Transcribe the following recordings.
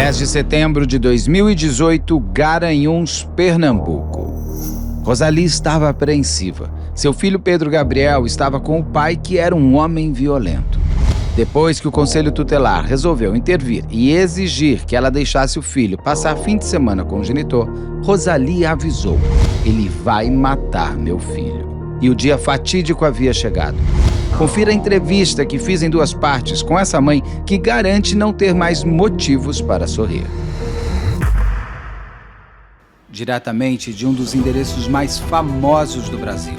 10 de setembro de 2018, Garanhuns, Pernambuco. Rosali estava apreensiva. Seu filho Pedro Gabriel estava com o pai, que era um homem violento. Depois que o Conselho Tutelar resolveu intervir e exigir que ela deixasse o filho passar fim de semana com o genitor, Rosali avisou: ele vai matar meu filho. E o dia fatídico havia chegado. Confira a entrevista que fiz em 2 partes com essa mãe que garante não ter mais motivos para sorrir. Diretamente de um dos endereços mais famosos do Brasil.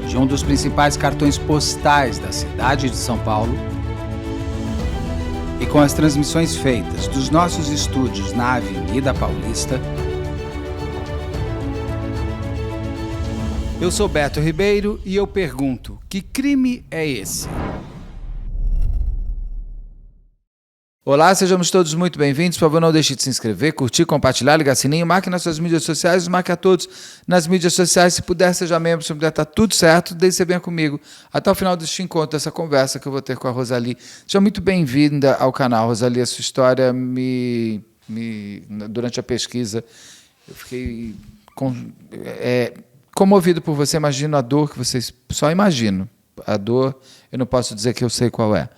De um dos principais cartões postais da cidade de São Paulo. E com as transmissões feitas dos nossos estúdios na Avenida Paulista. Eu sou Beto Ribeiro e eu pergunto: que crime é esse? Olá, sejamos todos muito bem-vindos. Por favor, não deixe de se inscrever, curtir, compartilhar, ligar sininho, marque nas suas mídias sociais, marque a todos nas mídias sociais. Se puder, seja membro, se puder, tá tudo certo, deixe você bem comigo até o final deste encontro, dessa conversa que eu vou ter com a Rosali. Seja muito bem-vinda ao canal, Rosali. A sua história durante a pesquisa, eu fiquei comovido por você. Imagino a dor que vocês... Só imagino. A dor, eu não posso dizer que eu sei qual é.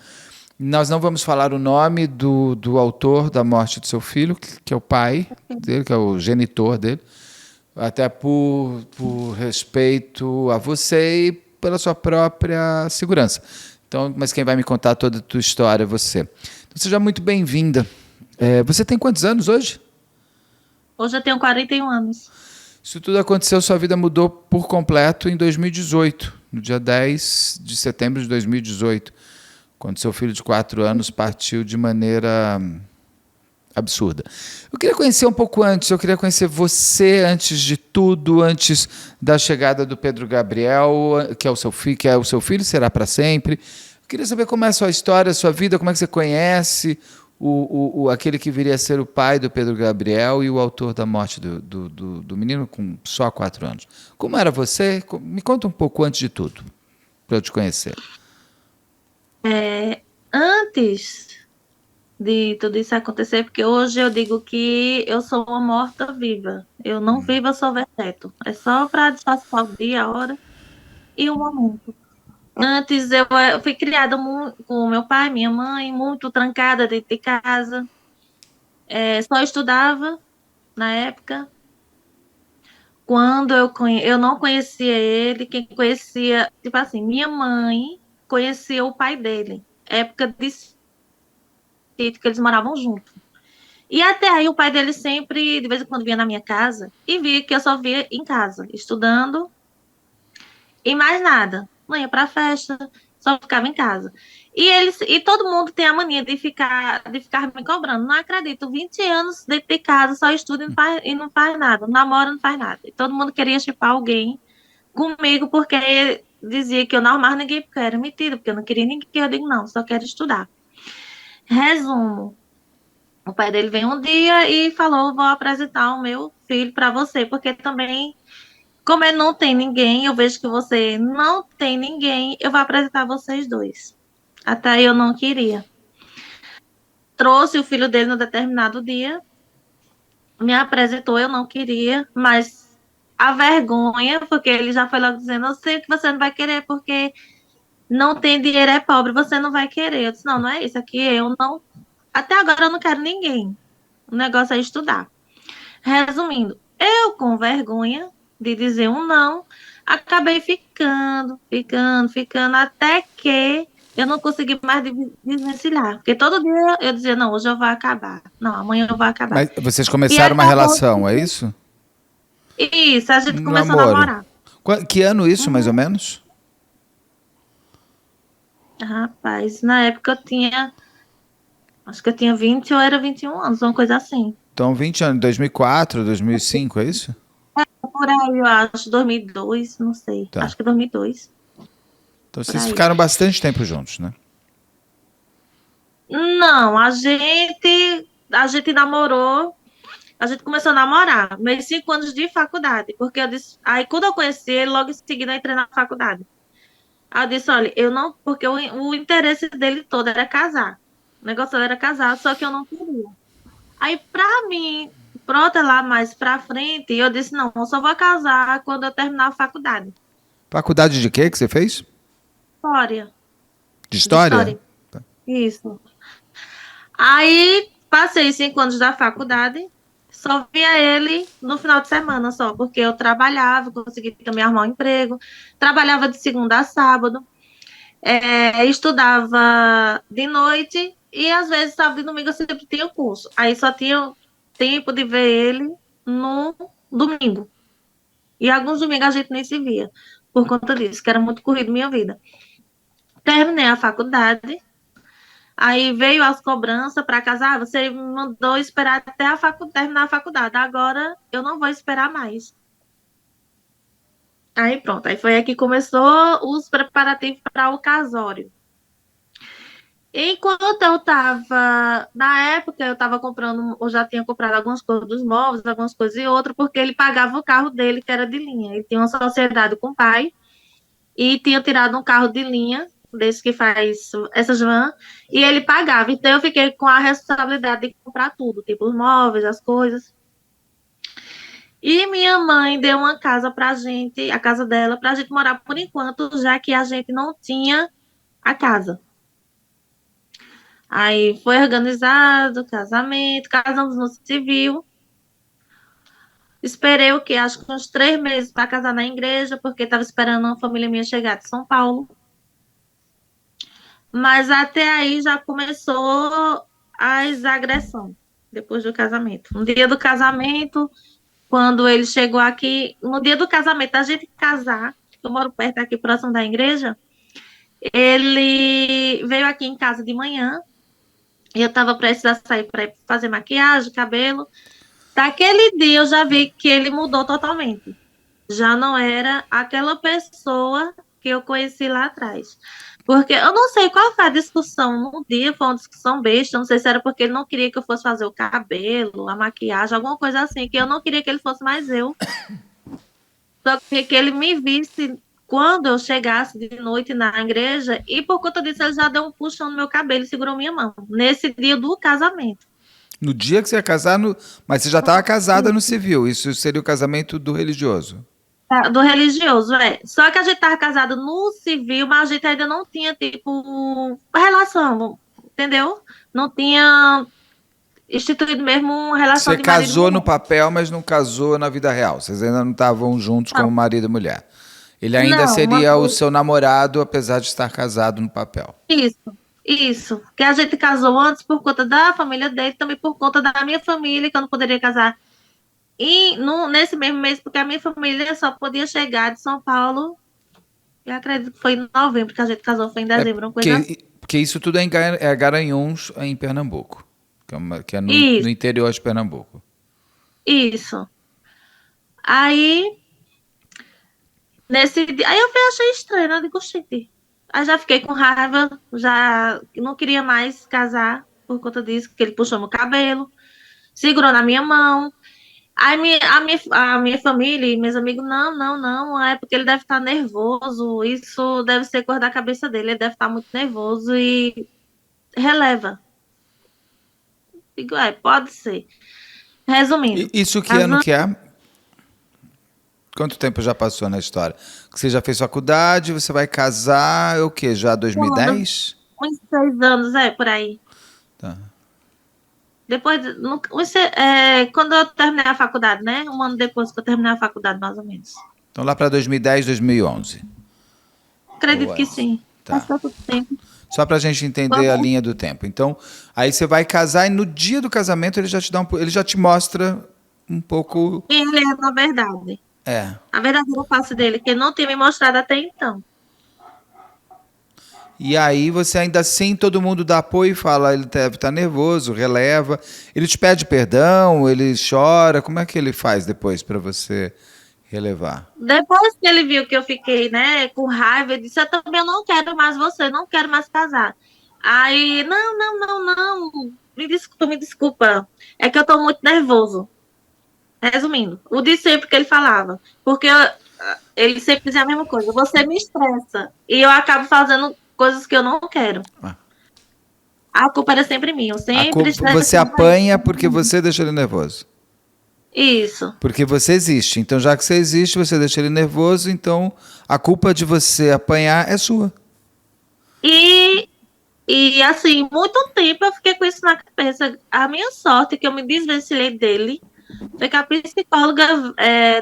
Nós não vamos falar o nome do autor da morte do seu filho, que é o pai dele, que é o genitor dele, até por respeito a você e pela sua própria segurança. Então, mas quem vai me contar toda a tua história é você. Então, seja muito bem-vinda. Você tem quantos anos hoje? Hoje eu tenho 41 anos. Isso tudo aconteceu, sua vida mudou por completo em 2018, no dia 10 de setembro de 2018, quando seu filho de 4 anos partiu de maneira absurda. Eu queria conhecer um pouco antes, eu queria conhecer você antes de tudo, antes da chegada do Pedro Gabriel, que é o seu filho, será para sempre. Eu queria saber como é a sua história, a sua vida, como é que você conhece aquele que viria a ser o pai do Pedro Gabriel e o autor da morte do menino com só 4 anos. Como era você? Me conta um pouco antes de tudo, para eu te conhecer. Antes de tudo isso acontecer, porque hoje eu digo que eu sou uma morta-viva. Eu não vivo, eu sou vegeto. É só para disfarçar o dia, a hora e o momento. Antes eu fui criada com meu pai e minha mãe, muito trancada dentro de casa. Só estudava na época. Quando eu não conhecia ele, quem conhecia, tipo assim, minha mãe conhecia o pai dele. Época de sítio, que eles moravam juntos. E até aí o pai dele sempre, de vez em quando, vinha na minha casa e via que eu só via em casa, estudando e mais nada. Não ia pra festa, só ficava em casa. E todo mundo tem a mania de ficar me cobrando. Não acredito, 20 anos dentro de casa, só estuda e não faz nada, namora, não faz nada. E todo mundo queria chipar alguém comigo, porque dizia que eu não armava ninguém, porque eu era metida, porque eu não queria ninguém. Eu digo, não, só quero estudar. Resumo. O pai dele veio um dia e falou, vou apresentar o meu filho para você, porque também, como ele não tem ninguém, eu vejo que você não tem ninguém, eu vou apresentar vocês dois. Até aí eu não queria. Trouxe o filho dele no determinado dia, me apresentou, eu não queria, mas a vergonha, porque ele já foi logo dizendo, eu sei que você não vai querer, porque não tem dinheiro, é pobre, você não vai querer. Eu disse, não, não é isso aqui, eu não... Até agora eu não quero ninguém. O negócio é estudar. Resumindo, eu com vergonha de dizer um não, acabei ficando, até que eu não consegui mais desvencilhar. Porque todo dia eu dizia, não, hoje eu vou acabar. Não, amanhã eu vou acabar. Mas vocês começaram uma relação, é isso? Isso, a gente começou a namorar. Que ano isso, mais ou menos? Rapaz, na época eu tinha... Acho que eu tinha 20 ou era 21 anos, uma coisa assim. Então, 20 anos, 2004, 2005, é isso? Por aí, eu acho, 2002, não sei. Tá. Acho que 2002. Então, vocês ficaram bastante tempo juntos, né? Não, a gente namorou, a gente começou a namorar, meus 5 anos de faculdade, porque eu disse, aí quando eu conheci ele, logo em seguida eu entrei na faculdade. Aí eu disse, olha, eu não, porque o interesse dele todo era casar. O negócio era casar, só que eu não queria. Aí, pra mim, pronto, lá mais pra frente, eu disse, não, eu só vou casar quando eu terminar a faculdade. Faculdade de quê que você fez? História, De de história? história, isso. Aí, passei 5 anos da faculdade, só via ele no final de semana só, porque eu trabalhava, consegui também arrumar um emprego, trabalhava de segunda a sábado, estudava de noite e às vezes sábado e domingo eu sempre tinha curso. Aí só tinha tempo de ver ele no domingo. E alguns domingos a gente nem se via, por conta disso, que era muito corrido minha vida. Terminei a faculdade, aí veio as cobranças para casar. Ah, você me mandou esperar até terminar a faculdade, agora eu não vou esperar mais. Aí pronto, aí foi aí que começou os preparativos para o casório. Enquanto eu estava, na época, eu estava comprando, eu já tinha comprado algumas coisas dos móveis, algumas coisas e outras, porque ele pagava o carro dele, que era de linha. Ele tinha uma sociedade com o pai e tinha tirado um carro de linha, desse que faz essas vans, e ele pagava. Então eu fiquei com a responsabilidade de comprar tudo, tipo os móveis, as coisas. E minha mãe deu uma casa pra gente, a casa dela, pra gente morar por enquanto, já que a gente não tinha a casa. Aí foi organizado o casamento, casamos no civil. Esperei o quê? Acho que uns 3 meses para casar na igreja, porque estava esperando uma família minha chegar de São Paulo. Mas até aí já começou as agressões, depois do casamento. No dia do casamento, quando ele chegou aqui, no dia do casamento, a gente casar, eu moro perto aqui, próximo da igreja, ele veio aqui em casa de manhã, e eu estava prestes a sair para fazer maquiagem, cabelo. Daquele dia eu já vi que ele mudou totalmente. Já não era aquela pessoa que eu conheci lá atrás. Porque eu não sei qual foi a discussão no dia, foi uma discussão besta, não sei se era porque ele não queria que eu fosse fazer o cabelo, a maquiagem, alguma coisa assim, que eu não queria que ele fosse mais eu. Só que ele me visse quando eu chegasse de noite na igreja, e por conta disso ele já deu um puxão no meu cabelo e segurou minha mão, nesse dia do casamento. No dia que você ia casar, mas você já estava casada no civil. Isso seria o casamento do religioso. Do religioso, é. Só que a gente tava casado no civil, mas a gente ainda não tinha, tipo, relação, entendeu? Não tinha instituído mesmo uma relação Você de marido e casou no mulher. papel, mas não casou na vida real. Vocês ainda não estavam juntos como Não, marido e mulher. Ele ainda não, uma seria o coisa. seu namorado, apesar de estar casado no papel. Isso. Que a gente casou antes por conta da família dele, também por conta da minha família, que eu não poderia casar. E nesse mesmo mês, porque a minha família só podia chegar de São Paulo, eu acredito que foi em novembro que a gente casou, foi em É dezembro, uma coisa assim. porque isso tudo é Garanhuns, em Pernambuco, que é no Isso, interior de Pernambuco. isso. Aí nesse dia, aí eu achei estranho, né? Eu digo, "Oxente." Aí já fiquei com raiva, já não queria mais casar por conta disso, que ele puxou meu cabelo, segurou na minha mão. Aí a minha família e meus amigos, não, não, não, é porque ele deve estar nervoso, isso deve ser coisa da cabeça dele, ele deve estar muito nervoso e releva. Digo, pode ser. Resumindo, Isso que ano casamos que é? Quanto tempo já passou na história? Que você já fez faculdade, você vai casar, é o quê? Já 2010? uns 6 anos, por aí. Tá. Depois, quando eu terminei a faculdade, né? Um ano depois que eu terminei a faculdade, mais ou menos. Então lá para 2010, 2011. Ou Acredito que antes. sim. Faz Tá. tanto tempo. Só para a gente entender a linha do tempo. Então, aí você vai casar e no dia do casamento ele já te dá ele já te mostra um pouco. Quem ele é, na verdade. É. A verdadeira face dele, que ele não tinha me mostrado até então. E aí você ainda assim, todo mundo dá apoio e fala, ele deve estar nervoso, releva. Ele te pede perdão, ele chora. Como é que ele faz depois para você relevar? Depois que ele viu que eu fiquei, né, com raiva, ele disse, eu também não quero mais você, não quero mais casar. Aí, não, não, não, não, me desculpa, é que eu tô muito nervoso. Resumindo, o de sempre que ele falava, porque ele sempre dizia a mesma coisa, você me estressa, e eu acabo fazendo coisas que eu não quero. Ah. A culpa era sempre minha. Eu A sempre culpa, você estressava apanha porque ele. você deixa ele nervoso. Isso. Porque você existe. Então, já que você existe, você deixa ele nervoso, então a culpa de você apanhar é sua. E, e assim, muito tempo eu fiquei com isso na cabeça. A minha sorte é que eu me desvencilhei dele foi que a psicóloga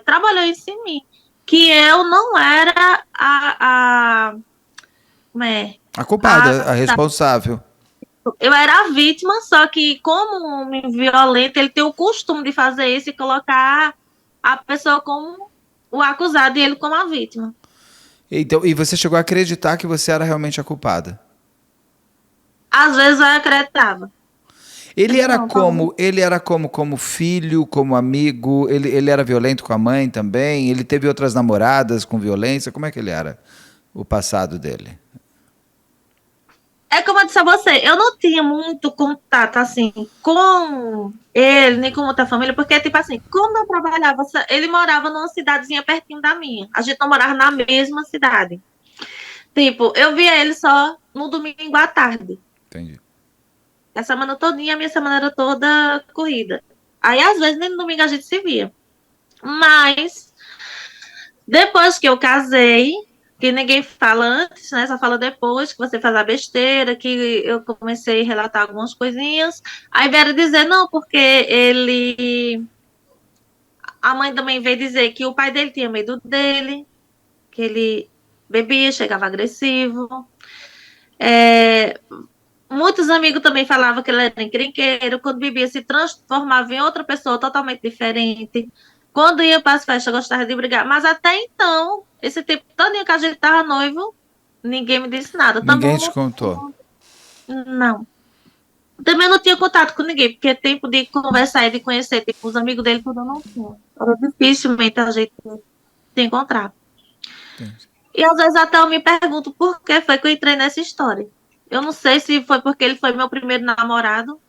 trabalhou isso em mim. Que eu não era como é? A A, culpada, a responsável. eu era a vítima, só que como um homem violento, ele tem o costume de fazer isso e colocar a pessoa como o acusado e ele como a vítima. Então, e você chegou a acreditar que você era realmente a culpada. Às vezes eu acreditava. Eu disse, não, talvez. Ele era como filho, como amigo, ele era violento com a mãe também, ele teve outras namoradas com violência, como é que ele era? O passado dele. É como eu disse a você, eu não tinha muito contato, assim, com ele, nem com outra família, porque, tipo assim, como eu trabalhava, ele morava numa cidadezinha pertinho da minha. A gente não morava na mesma cidade. Tipo, eu via ele só no domingo à tarde. Entendi. A semana todinha, a minha semana era toda corrida. Aí, às vezes, nem no domingo a gente se via. Mas, depois que eu casei, que ninguém fala antes, né? Só fala depois que você faz a besteira, que eu comecei a relatar algumas coisinhas. Aí vieram dizer, não, porque ele. A mãe também veio dizer que o pai dele tinha medo dele, que ele bebia, chegava agressivo. É, muitos amigos também falavam que ele era encrenqueiro, quando bebia se transformava em outra pessoa totalmente diferente. Quando ia para as festas, gostava de brigar. Mas até então, esse tempo todo que a gente estava noivo, ninguém me disse nada. Também Ninguém te contou. não. Também não tinha contato com ninguém, porque tempo de conversar e de conhecer, tipo, os amigos dele, tudo eu não tinha. Era dificilmente a gente se encontrar. Entendi. E às vezes até eu me pergunto por que foi que eu entrei nessa história. Eu não sei se foi porque ele foi meu primeiro namorado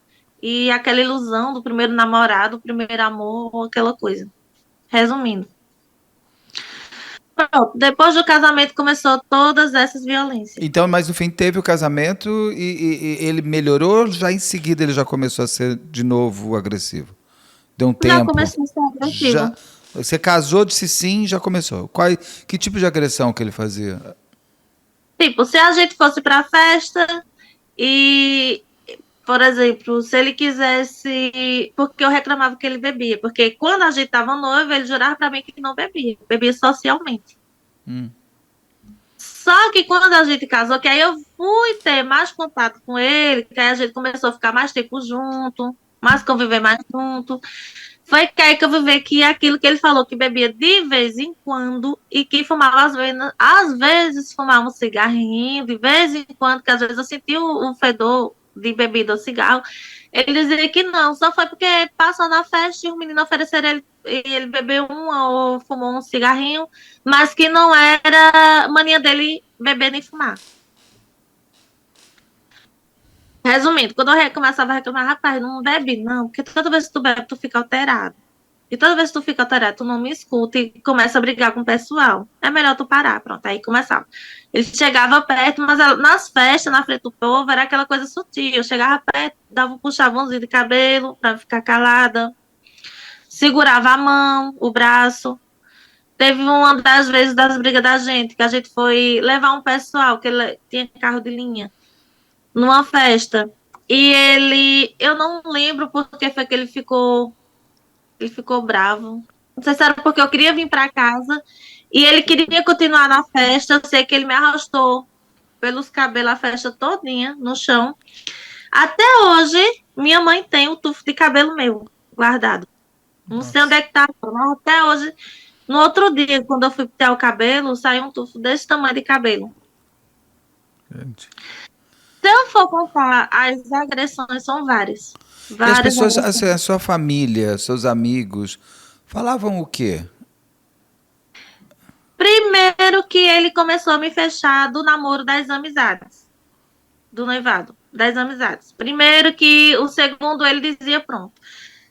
e aquela ilusão do primeiro namorado, primeiro amor, ou aquela coisa. Resumindo. Pronto, depois do casamento começou todas essas violências. Então, mas no fim teve o casamento e ele melhorou, já em seguida ele já começou a ser de novo agressivo. Deu um Já tempo. começou a ser Já, agressivo. você casou, disse sim, já começou. Que tipo de agressão que ele fazia? Tipo, se a gente fosse pra festa e, por exemplo, se ele quisesse. Porque eu reclamava que ele bebia. Porque quando a gente tava noivo, ele jurava pra mim que não bebia. Bebia socialmente. Hum. Só que quando a gente casou, que aí eu fui ter mais contato com ele, que aí a gente começou a ficar mais tempo junto, mais conviver mais junto. Foi que aí que eu vi que aquilo que ele falou, que bebia de vez em quando e que fumava às vezes fumava um cigarrinho, de vez em quando, que às vezes eu sentia o fedor de bebida ou cigarro. Ele dizia que não, só foi porque passou na festa e o menino ofereceram ele, e ele bebeu ou fumou um cigarrinho, mas que não era mania dele beber nem fumar. Resumindo, quando eu começava a reclamar, rapaz, não bebe não, porque toda vez que tu bebe, tu fica alterado. E toda vez que tu fica alterado, tu não me escuta e começa a brigar com o pessoal. É melhor tu parar, pronto, aí começava. Ele chegava perto, mas nas festas, na frente do povo, era aquela coisa sutil. Eu chegava perto, dava um puxavãozinho de cabelo pra ficar calada, segurava a mão, o braço. Teve uma das vezes das brigas da gente, que a gente foi levar um pessoal, que ele tinha carro de linha, numa festa. E eu não lembro porque foi que ele ficou bravo. Não sei se era porque eu queria vir para casa e ele queria continuar na festa. Eu sei que ele me arrastou pelos cabelos a festa todinha no chão. Até hoje, minha mãe tem um tufo de cabelo meu guardado. Não sei onde Nossa. é que tá, mas até hoje, no outro dia, quando eu fui pintar o cabelo, saiu um tufo desse tamanho de cabelo. Gente. Se eu for contar, as agressões são várias. E as Várias pessoas, agressões. a sua família, seus amigos, falavam o quê? Primeiro que ele começou a me fechar do namoro das amizades. Do noivado, das amizades. Primeiro que o segundo ele dizia, pronto.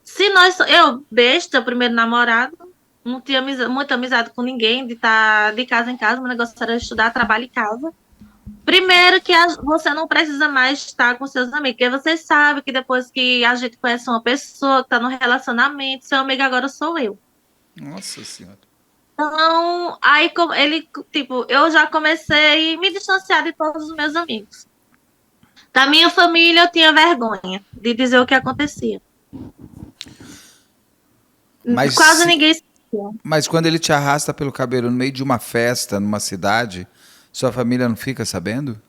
Se nós, eu, besta, primeiro namorado, não tinha muita amizade com ninguém, de estar de casa em casa, meu negócio era estudar, trabalho e casa. Primeiro que você não precisa mais estar com seus amigos, porque você sabe que depois que a gente conhece uma pessoa que está no relacionamento, seu amigo agora sou eu. Nossa Senhora. Então, aí ele, tipo, eu já comecei a me distanciar de todos os meus amigos. Da minha família, eu tinha vergonha de dizer o que acontecia. Mas, Quase ninguém sabia. mas quando ele te arrasta pelo cabelo no meio de uma festa, numa cidade, sua família não fica sabendo?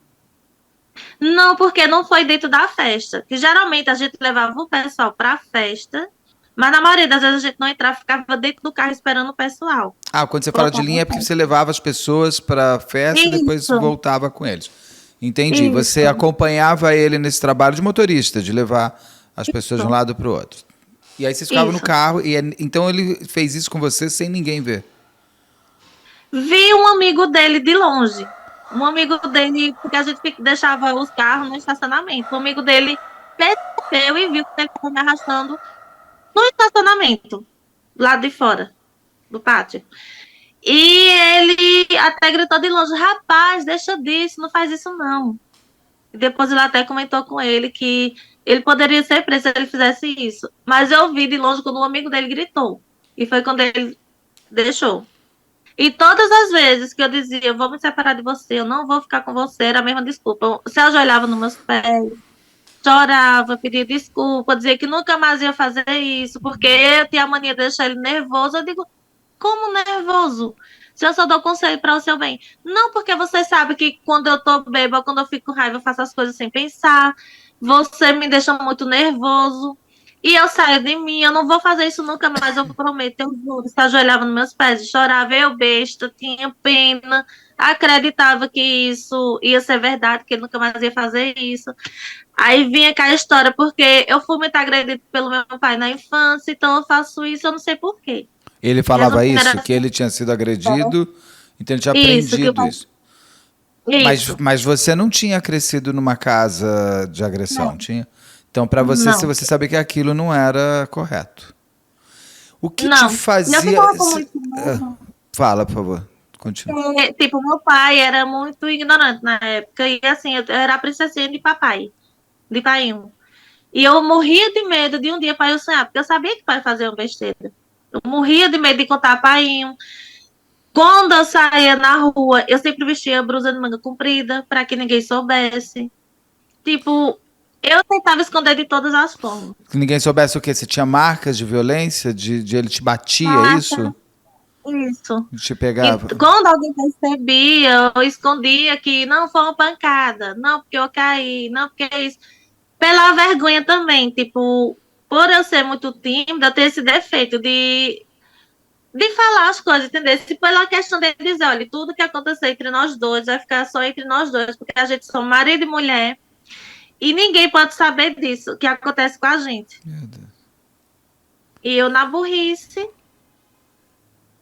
Não, porque não foi dentro da festa. Que geralmente a gente levava o pessoal para a festa, mas na maioria das vezes a gente não entrava, ficava dentro do carro esperando o pessoal. Ah, quando você fala de Colocava linha é porque você levava as pessoas para a festa e depois isso, voltava com eles. Entendi. Você isso, acompanhava ele nesse trabalho de motorista, de levar as pessoas de um isso, lado para o outro. E aí vocês ficavam no isso. carro e então ele fez isso com você sem ninguém ver. Vi um amigo dele de longe. Um amigo dele, porque a gente deixava os carros no estacionamento. Um amigo dele percebeu e viu que ele estava me arrastando no estacionamento, lá de fora do pátio. E ele até gritou de longe: rapaz, deixa disso, não faz isso não. E depois ele até comentou com ele que ele poderia ser preso se ele fizesse isso. Mas eu vi de longe quando um amigo dele gritou. E foi quando ele deixou. E todas as vezes que eu dizia, eu vou me separar de você, eu não vou ficar com você, era a mesma desculpa. Se ajoelhava nos meus pés, chorava, pedia desculpa, dizia que nunca mais ia fazer isso, porque eu tinha a mania de deixar ele nervoso. Eu digo, como nervoso? Se eu só dou conselho para o seu bem. Não, porque você sabe que quando eu tô bêbada, quando eu fico com raiva, eu faço as coisas sem pensar. Você me deixa muito nervoso. E eu saio de mim, eu não vou fazer isso nunca mais, eu prometo, eu juro. Se ajoelhava nos meus pés e chorava, eu besta, tinha pena, acreditava que isso ia ser verdade, que ele nunca mais ia fazer isso. Aí vinha cá a história, porque eu fui muito agredida pelo meu pai na infância, então eu faço isso, eu não sei por quê. Ele falava Resumindo, era isso, que assim, ele tinha sido agredido, então ele tinha isso, que o aprendido pai... isso. Isso. Mas você não tinha crescido numa casa de agressão, Não, tinha? Então, para você, se não, você sabia que aquilo não era correto. O que te não. E eu fazia. ficava com muito medo. Fala, por favor. Continua. Tipo, meu pai era muito ignorante na época, e assim, eu era a princesinha de papai, de paiinho. E eu morria de medo de um dia pai eu sonhar, porque eu sabia que pai fazia uma besteira. Eu morria de medo de contar paiinho. Quando eu saía na rua, eu sempre vestia blusa de manga comprida, para que ninguém soubesse. Tipo, eu tentava esconder de todas as formas. Que ninguém soubesse o quê? Você tinha marcas de violência? De ele te batia, é isso? Isso. Te E pegava? quando alguém percebia, eu escondia que não foi uma pancada, não porque eu caí, não porque é isso. Pela vergonha também, tipo, por eu ser muito tímida, eu tenho esse defeito de falar as coisas, entendeu? Se pela questão de dizer, olha, tudo que acontecer entre nós dois vai ficar só entre nós dois, porque a gente somos marido e mulher, e ninguém pode saber disso, que acontece com a gente. Meu Deus. E eu, na burrice,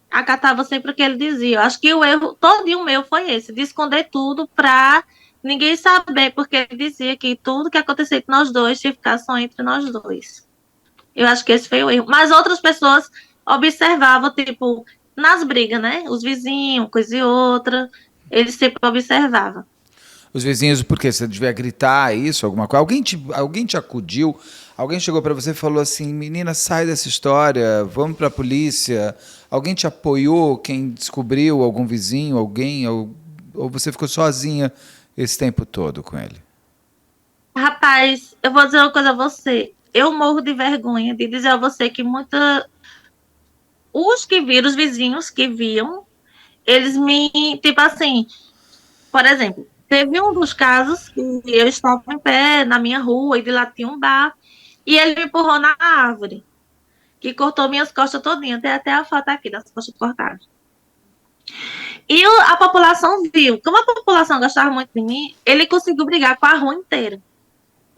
acatava sempre o que ele dizia. Eu acho que o erro todinho meu foi esse, de esconder tudo pra ninguém saber, porque ele dizia que tudo que acontecia entre nós dois tinha que ficar só entre nós dois. Eu acho que esse foi o erro. Mas outras pessoas observavam, tipo, nas brigas, né? Os vizinhos, coisa e outra, eles sempre observavam. Os vizinhos, por quê? Você devia gritar isso, alguma coisa? Alguém te acudiu? Alguém chegou para você e falou assim: menina, sai dessa história, vamos para a polícia. Alguém te apoiou? Quem descobriu? Algum vizinho? Alguém? Ou você ficou sozinha esse tempo todo com ele? Rapaz, eu vou dizer uma coisa a você. Eu morro de vergonha de dizer a você que os que viram, os vizinhos que viam, eles me, tipo assim, por exemplo, teve um dos casos que eu estava em pé na minha rua e de lá tinha um bar e ele me empurrou na árvore, que cortou minhas costas todinhas, tem até a foto aqui das costas cortadas. E a população viu, como a população gostava muito de mim, ele conseguiu brigar com a rua inteira.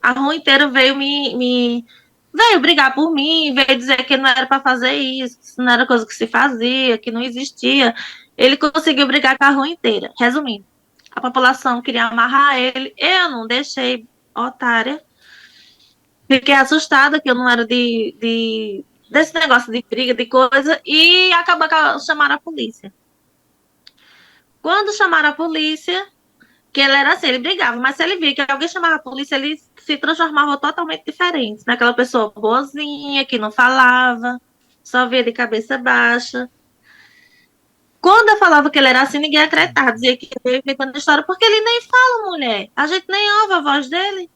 A rua inteira veio veio brigar por mim, veio dizer que não era para fazer isso, que isso não era coisa que se fazia, que não existia. Ele conseguiu brigar com a rua inteira. Resumindo, a população queria amarrar ele, eu não deixei, otária. Fiquei assustada que eu não era desse negócio de briga, de coisa, e acabou que chamaram a polícia. Quando chamaram a polícia, que ele era assim, ele brigava, mas se ele via que alguém chamava a polícia, ele se transformava totalmente diferente, naquela pessoa boazinha, que não falava, só via de cabeça baixa. Quando eu falava que ele era assim, ninguém acreditava, dizia que ele ia inventando história, porque ele nem fala, mulher. A gente nem ouve a voz dele.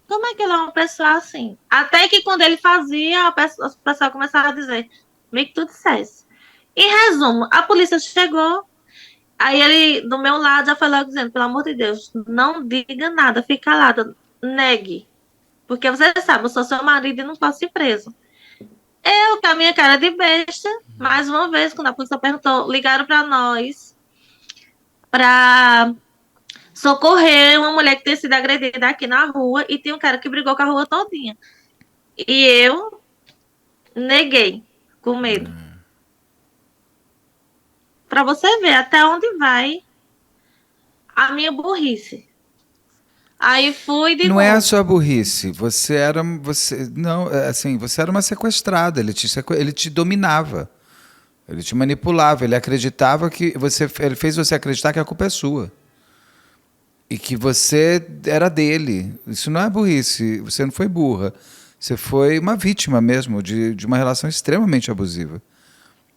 Como é que ele é uma pessoa assim? Até que quando ele fazia, o pessoal começava a dizer, meio que tu dissesse. Em resumo, a polícia chegou, aí ele, do meu lado, já foi logo dizendo, pelo amor de Deus, não diga nada, fique calada, negue. Porque você sabe, eu sou seu marido e não posso ir preso. Eu, com a minha cara de besta, mais uma vez, quando a polícia perguntou, ligaram para nós, para socorrer uma mulher que tinha sido agredida aqui na rua e tinha um cara que brigou com a rua todinha. E eu neguei, com medo. Para você ver até onde vai a minha burrice. Aí fui de Não é a novo. sua burrice. Não, assim, você era uma sequestrada. Ele te dominava. Ele te manipulava. Ele acreditava que ele fez você acreditar que a culpa é sua e que você era dele. Isso não é burrice. Você não foi burra. Você foi uma vítima mesmo de uma relação extremamente abusiva.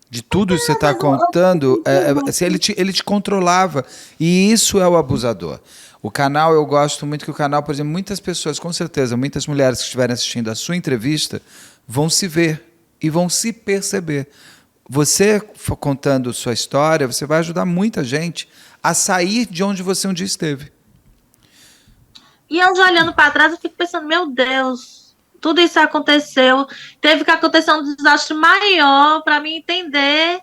De tudo isso que você está Mas contando, assim, ele te controlava. E isso é o abusador. O canal, eu gosto muito que o canal, por exemplo, muitas pessoas, com certeza, muitas mulheres que estiverem assistindo a sua entrevista, vão se ver e vão se perceber. Você contando sua história, você vai ajudar muita gente a sair de onde você um dia esteve. E eu já olhando para trás, eu fico pensando, meu Deus, tudo isso aconteceu. Teve que acontecer um desastre maior para mim entender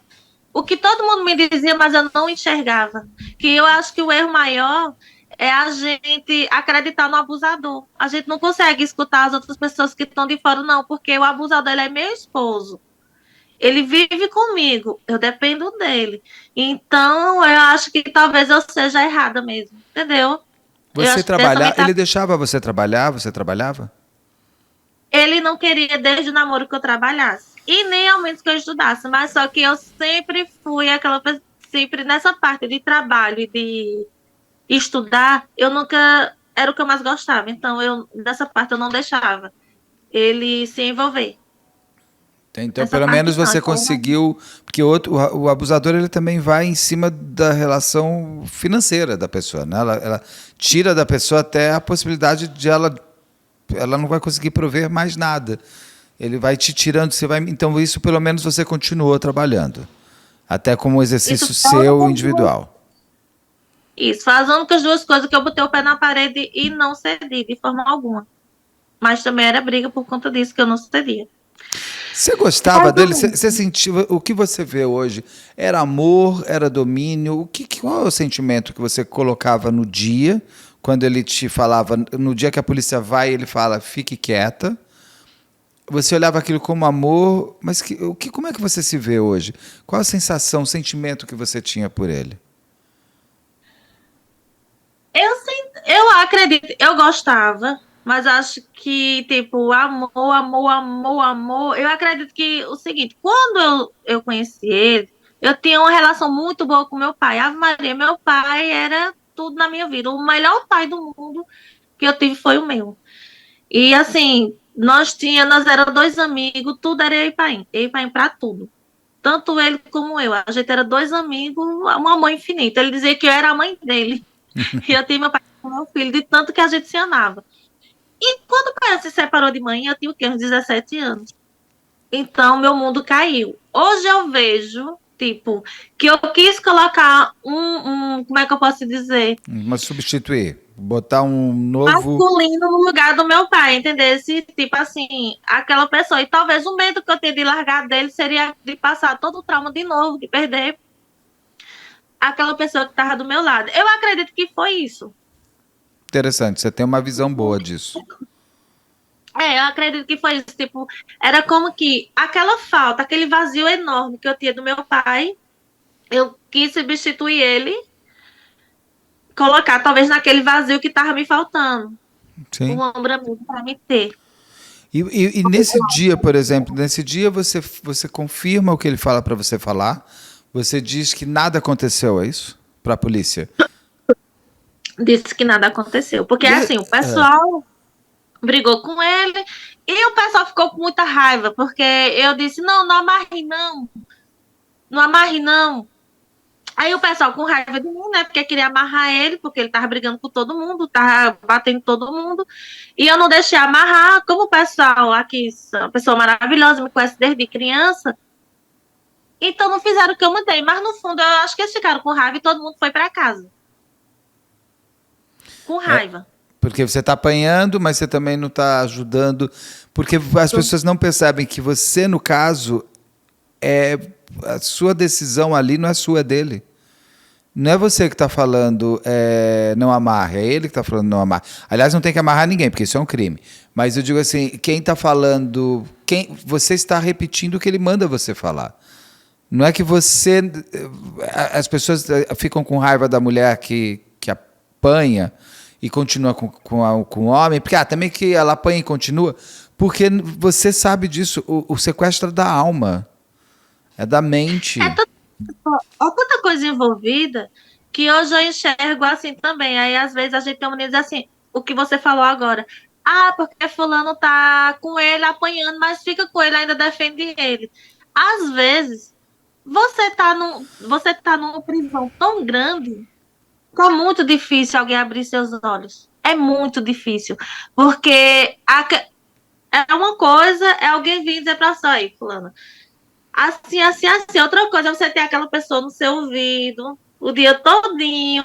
o que todo mundo me dizia, mas eu não enxergava. Que eu acho que o erro maior é a gente acreditar no abusador. A gente não consegue escutar as outras pessoas que estão de fora, não, porque o abusador ele é meu esposo. Ele vive comigo, eu dependo dele. Então, eu acho que talvez eu seja errada mesmo, entendeu? Eu Você acho que dessa ele mentalidade. deixava você trabalhar? Você trabalhava? Ele não queria desde o namoro que eu trabalhasse. E nem ao menos que eu estudasse, mas só que eu sempre fui aquela pessoa, sempre nessa parte de trabalho e de estudar, eu nunca era o que eu mais gostava. Então, dessa parte eu não deixava ele se envolver. Então, Essa pelo parte menos não. você Então, conseguiu, porque o abusador ele também vai em cima da relação financeira da pessoa, né? Ela tira da pessoa até a possibilidade de ela não vai conseguir prover mais nada. Ele vai te tirando, então isso pelo menos você continuou trabalhando, até como um isso exercício foi seu individual. isso. Foi as únicas duas coisas que eu botei o pé na parede e não cedi de forma alguma. Mas também era briga por conta disso que eu não cedia. Você gostava dele? Você sentiu o que você vê hoje? Era amor? Era domínio? Qual é o sentimento que você colocava no dia, quando ele te falava, no dia que a polícia vai, ele fala, fique quieta. Você olhava aquilo como amor, mas como é que você se vê hoje? Qual a sensação, o sentimento que você tinha por ele? Eu acredito, eu gostava, mas acho que, tipo, amor, amor, amor, amor. Eu acredito que o seguinte, quando eu conheci ele, eu tinha uma relação muito boa com meu pai. Ave Maria, meu pai era tudo na minha vida. O melhor pai do mundo que eu tive foi o meu. E assim, nós éramos dois amigos, tudo era eu e pai para tudo. Tanto ele como eu. A gente era dois amigos, um amor infinito. Ele dizia que eu era a mãe dele. E eu tinha meu pai como meu filho, de tanto que a gente se amava. E quando o pai se separou de mãe, eu tinha o quê? Uns 17 anos. Então, meu mundo caiu. Hoje eu vejo, tipo, que eu quis colocar como é que eu posso dizer? Mas substituir, botar um novo. Masculino no lugar do meu pai, entendeu? Esse, tipo assim, aquela pessoa. E talvez o medo que eu tenho de largar dele seria de passar todo o trauma de novo, de perder aquela pessoa que estava do meu lado. Eu acredito que foi isso. Interessante, você tem uma visão boa disso. Eu acredito que foi isso. Tipo, era como que aquela falta, aquele vazio enorme que eu tinha do meu pai, eu quis substituir ele, colocar talvez naquele vazio que estava me faltando. Um Sim. ombro amigo para me ter. E nesse dia, por exemplo, nesse dia você confirma o que ele fala para você falar? Você diz que nada aconteceu, é isso? Para a polícia? Disse que nada aconteceu. Porque, assim, o pessoal brigou com ele e o pessoal ficou com muita raiva, porque eu disse, não, não amarre não, não amarre não. Aí o pessoal com raiva de mim, né, porque queria amarrar ele, porque ele tava brigando com todo mundo, tava batendo todo mundo, e eu não deixei amarrar, como o pessoal aqui, uma pessoa maravilhosa, me conhece desde criança, então não fizeram o que eu mandei, mas no fundo eu acho que eles ficaram com raiva e todo mundo foi para casa. Com É, raiva. porque você está apanhando, mas você também não está ajudando. Porque as pessoas não percebem que você, no caso, é a sua decisão ali não é sua, é dele. Não é você que está falando não amarre, é ele que está falando não amarre. Aliás, não tem que amarrar ninguém, porque isso é um crime. Mas eu digo assim, quem está falando, você está repetindo o que ele manda você falar. Não é que você. As pessoas ficam com raiva da mulher que apanha e continua com o homem, porque também que ela apanha e continua, porque você sabe disso, o sequestro é da alma, é da É mente. tanta coisa envolvida que hoje eu enxergo assim também. Aí, às vezes, a gente tem uma diz assim, o que você falou agora. Ah, porque fulano tá com ele apanhando, mas fica com ele, ainda defende ele. Às vezes, você tá numa prisão tão grande que é muito difícil alguém abrir seus olhos. É muito difícil. Porque é uma coisa, é alguém vir dizer pra você, aí, fulano, assim, assim, assim. Outra coisa é você ter aquela pessoa no seu ouvido o dia todinho,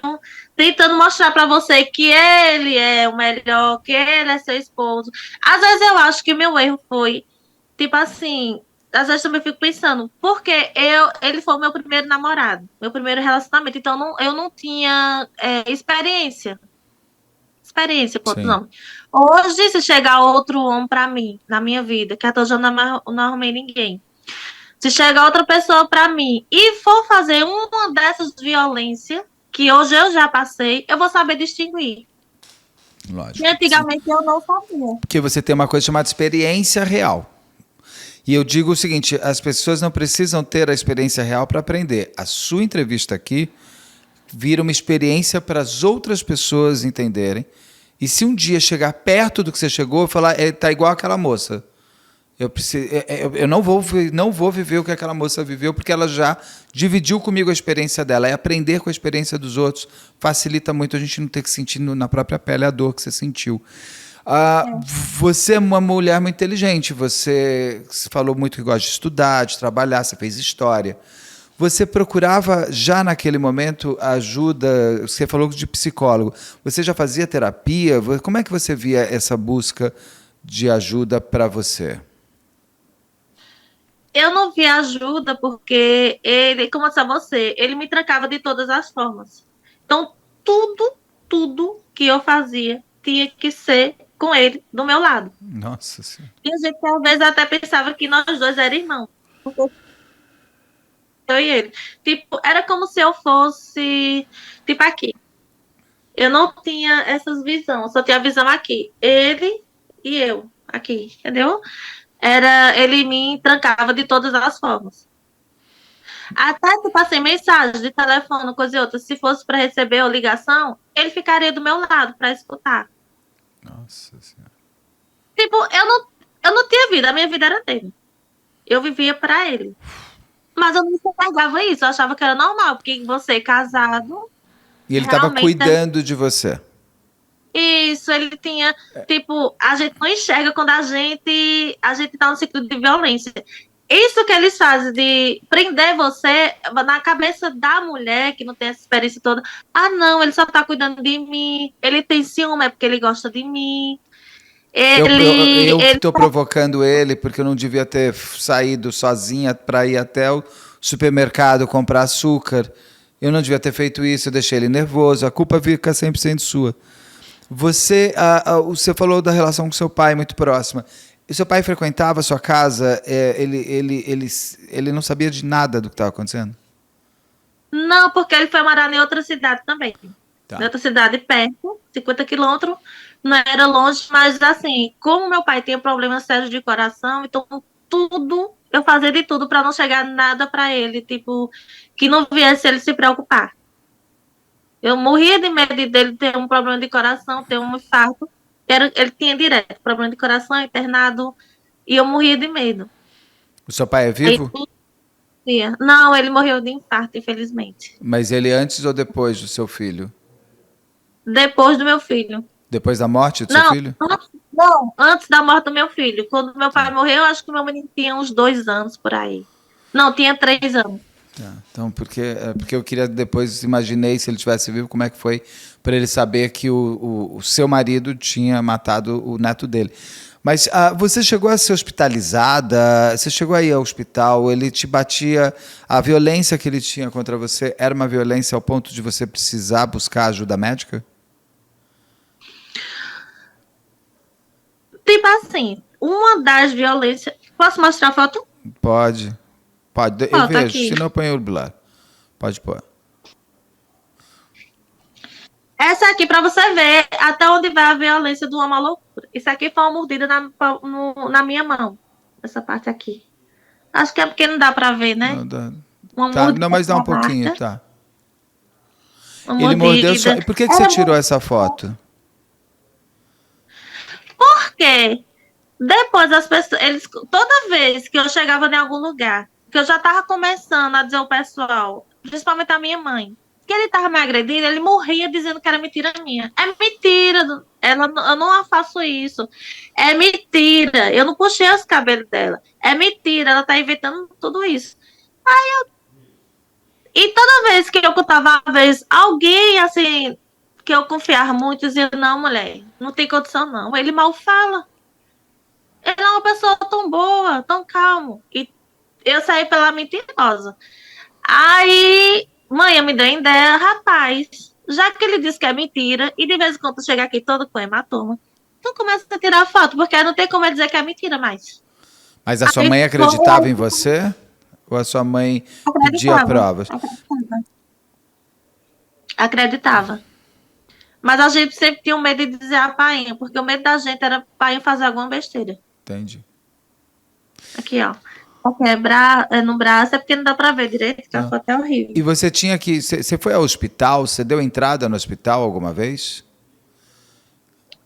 tentando mostrar para você que ele é o melhor, que ele é seu esposo. Às vezes eu acho que meu erro foi, tipo assim, às vezes eu também fico pensando, porque ele foi o meu primeiro namorado, meu primeiro relacionamento, então eu não tinha experiência. Experiência, com outro Sim. nome. Hoje, se chegar outro homem para mim, na minha vida, que até hoje eu não arrumei ninguém. Se chegar outra pessoa para mim e for fazer uma dessas violências, que hoje eu já passei, eu vou saber distinguir. E Lógico. antigamente eu não sabia. Porque você tem uma coisa chamada experiência real. E eu digo o seguinte: as pessoas não precisam ter a experiência real para aprender. A sua entrevista aqui vira uma experiência para as outras pessoas entenderem. E se um dia chegar perto do que você chegou, falar, tá igual aquela moça. Eu não vou viver o que aquela moça viveu, porque ela já dividiu comigo a experiência dela. E aprender com a experiência dos outros facilita muito a gente não ter que sentir na própria pele a dor que você sentiu. Você é uma mulher muito inteligente, você falou muito que gosta de estudar, de trabalhar, você fez história. Você procurava já naquele momento ajuda? Você falou de psicólogo. Você já fazia terapia? Como é que você via essa busca de ajuda para você? Eu não vi ajuda porque ele, como eu disse a você, ele me trancava de todas as formas. Então, tudo que eu fazia tinha que ser com ele do meu lado. Nossa Senhora. E a gente talvez até pensava que nós dois éramos irmãos. Eu e ele. Tipo, era como se eu fosse, tipo, aqui. Eu não tinha essas visões, só tinha a visão aqui. Ele e eu, aqui, entendeu? Ele me trancava de todas as formas. Até que passei mensagem de telefone, coisa e outra. Se fosse para receber ou ligação, ele ficaria do meu lado para escutar. Nossa Senhora. Tipo, eu não tinha vida, a minha vida era dele. Eu vivia para ele. Mas eu não enxergava isso, eu achava que era normal, porque você casado, E ele estava realmente cuidando de você. isso, ele tinha, tipo, a gente não enxerga quando a gente tá no ciclo de violência. Isso que eles fazem de prender você na cabeça da mulher que não tem essa experiência toda. Ah, não, ele só tá cuidando de mim. Ele tem ciúme, é porque ele gosta de mim. Eu Ele estou provocando ele porque eu não devia ter saído sozinha para ir até o supermercado comprar açúcar. Eu não devia ter feito isso, eu deixei ele nervoso. A culpa fica 100% sua. Você falou da relação com seu pai muito próxima. E seu pai frequentava a sua casa? Ele não sabia de nada do que estava acontecendo? não, porque ele foi morar em outra cidade também. Em Tá. outra cidade perto, 50 quilômetros, não era longe, mas assim, como meu pai tinha problemas sérios de coração, então eu fazia de tudo para não chegar nada para ele, tipo, que não viesse ele se preocupar. Eu morria de medo dele ter um problema de coração, ter um infarto. Ele tinha direto problema de coração, internado, e eu morria de medo. O seu pai é Aí, vivo? não, ele morreu de infarto, infelizmente. Mas ele antes ou depois do seu filho? Depois do meu filho. Depois da morte do seu Não, filho? não, antes da morte do meu filho. Quando meu pai morreu, acho que meu menino tinha uns 2 anos por aí. Não, tinha 3 anos. Tá. Então, porque eu queria depois, imaginei se ele tivesse vivo, como é que foi para ele saber que o seu marido tinha matado o neto dele. Mas você chegou a ser hospitalizada? Você chegou aí ao hospital? Ele te batia? A violência que ele tinha contra você era uma violência ao ponto de você precisar buscar ajuda médica? Tipo assim, uma das violências. Posso mostrar a foto? Pode. Pode. Eu Foto vejo, aqui. se não põe o blur. Pode pôr. Essa aqui, pra você ver até onde vai a violência do homem à loucura. Isso aqui foi uma mordida na minha mão. Essa parte aqui. Acho que é porque não dá pra ver, né? Não, dá. Uma Tá, mordida não, mas dá um na pouquinho, marca, tá. uma Ele mordeu só. mordida. E por que você tirou essa foto? Por quê? Depois as pessoas, toda vez que eu chegava em algum lugar, que eu já tava começando a dizer ao pessoal, principalmente a minha mãe, que ele tava me agredindo, ele morria dizendo que era mentira minha. É mentira, eu não faço isso. É mentira, eu não puxei os cabelos dela. É mentira, ela tá inventando tudo isso. E toda vez que eu contava a vez, alguém assim, que eu confiava muito, dizia, não, mulher, não tem condição não. Ele mal fala. Ele é uma pessoa tão boa, tão calmo. E eu saí pela mentirosa. Aí, mãe, eu me dei ideia, rapaz, já que ele disse que é mentira, e de vez em quando chega aqui todo com hematoma, então começa a tirar foto, porque não tem como ele dizer que é mentira mais. Mas a sua Aí, mãe acreditava em você? Ou a sua mãe pedia acreditava, provas? acreditava. Mas a gente sempre tinha um medo de dizer a painha, porque o medo da gente era a painha fazer alguma besteira. Entendi. Aqui, ó. Quebrar no braço é porque não dá pra ver direito, que a foto é horrível. E você tinha que. Você foi ao hospital? Você deu entrada no hospital alguma vez?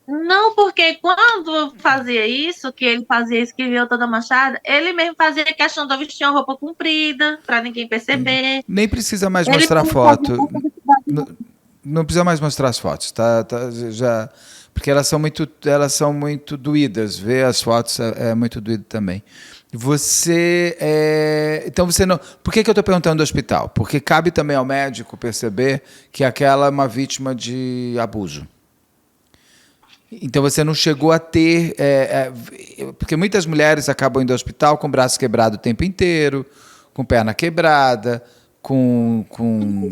Não, porque quando fazia isso, que ele fazia isso, que viu toda manchada, ele mesmo fazia questão de eu vestir uma roupa comprida, pra ninguém perceber. Nem precisa mais Ele mostrar mesmo fazia foto. publicidade. Não, não precisa mais mostrar as fotos, tá, já, porque elas são muito doídas. Ver as fotos é muito doído também. Então você não. Por que eu estou perguntando do hospital? Porque cabe também ao médico perceber que aquela é uma vítima de abuso. Então você não chegou a ter. Porque muitas mulheres acabam indo ao hospital com o braço quebrado o tempo inteiro, com perna quebrada, com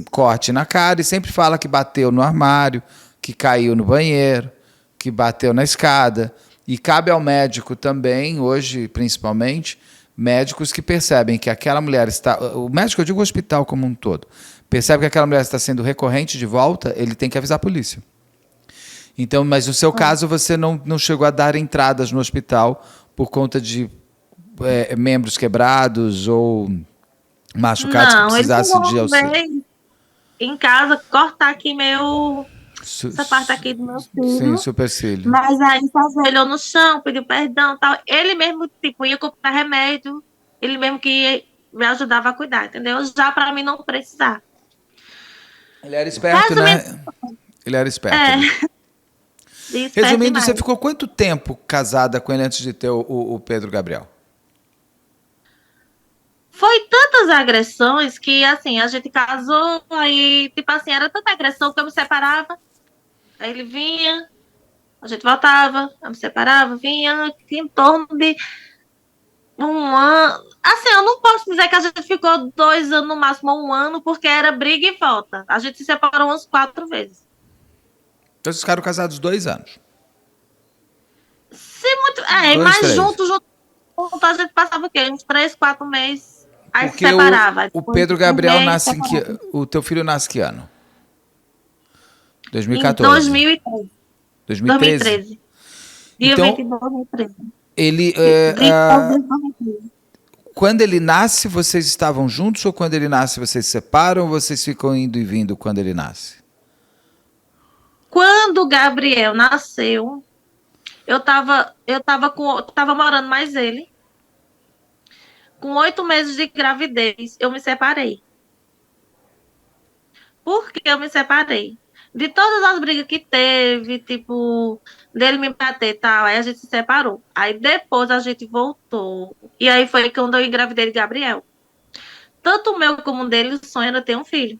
corte na cara, e sempre fala que bateu no armário, que caiu no banheiro, que bateu na escada. E cabe ao médico também, hoje principalmente, médicos que percebem que aquela mulher está. O médico, eu digo o hospital como um todo, percebe que aquela mulher está sendo recorrente de volta, ele tem que avisar a polícia. Então, mas no seu caso, você não chegou a dar entradas no hospital por conta de membros quebrados ou machucados que precisassem de auxílio? Em casa, cortar aqui essa parte aqui do meu filho. Sim, supercílio. Mas aí se ajoelhou no chão, pediu perdão e tal. Ele mesmo, tipo, ia comprar remédio, ele mesmo que me ajudava a cuidar, entendeu? Já para mim não precisar. Ele era esperto, né? Ele era esperto. É. Né? Resumindo, Demais. você ficou quanto tempo casada com ele antes de ter o Pedro Gabriel? Foi tantas agressões que, assim, a gente casou, aí, tipo assim, era tanta agressão que eu me separava, aí ele vinha, a gente voltava, eu me separava, vinha, em torno de 1 ano. Assim, eu não posso dizer que a gente ficou 2 anos, no máximo 1 ano, porque era briga e volta. A gente se separou umas 4 vezes. Então vocês ficaram casados 2 anos. Se muito. Mas junto, a gente passava o quê? Uns 3, 4 meses. Aí porque se separava. O Pedro Gabriel nasce em que. O teu filho nasce que ano? 2014. Em 2013. 2013? Dia então, 22 de 2013. Ele. Quando ele nasce, vocês estavam juntos ou quando ele nasce vocês se separam ou vocês ficam indo e vindo quando ele nasce? Quando o Gabriel nasceu, tava morando mais ele. Com 8 meses de gravidez, eu me separei. Por que eu me separei? De todas as brigas que teve, tipo, dele me bater e tal, aí a gente se separou. Aí depois a gente voltou. E aí foi quando eu engravidei de Gabriel. Tanto o meu como o dele, o sonho era ter um filho.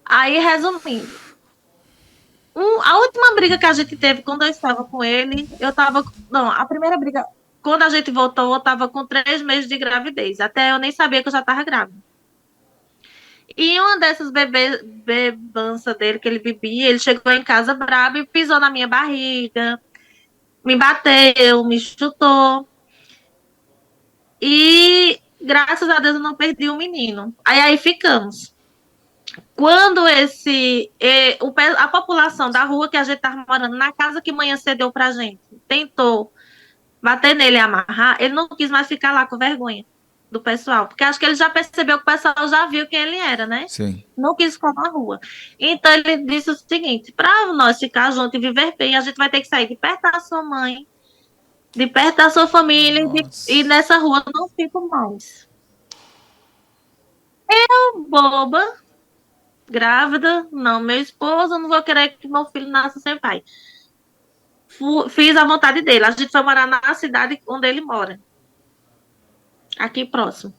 Aí, resumindo, a última briga que a gente teve quando eu estava com ele, eu tava. Não, a primeira briga, quando a gente voltou, eu tava com 3 meses de gravidez. Até eu nem sabia que eu já tava grávida. E uma dessas bebanças dele que ele bebia, ele chegou em casa brabo e pisou na minha barriga, me bateu, me chutou. E graças a Deus eu não perdi o menino. Aí ficamos. Quando a população da rua que a gente estava morando, na casa que manhã cedeu pra gente, tentou bater nele e amarrar, ele não quis mais ficar lá com vergonha do pessoal, porque acho que ele já percebeu que o pessoal já viu quem ele era, né? Sim. Não quis ficar na rua. Então ele disse o seguinte: para nós ficar juntos e viver bem, a gente vai ter que sair de perto da sua mãe, de perto da sua família, e nessa rua eu não fico mais. Eu, boba, grávida, não, meu esposo, não vou querer que meu filho nasça sem pai. Fiz a vontade dele. A gente foi morar na cidade onde ele mora. Aqui próximo.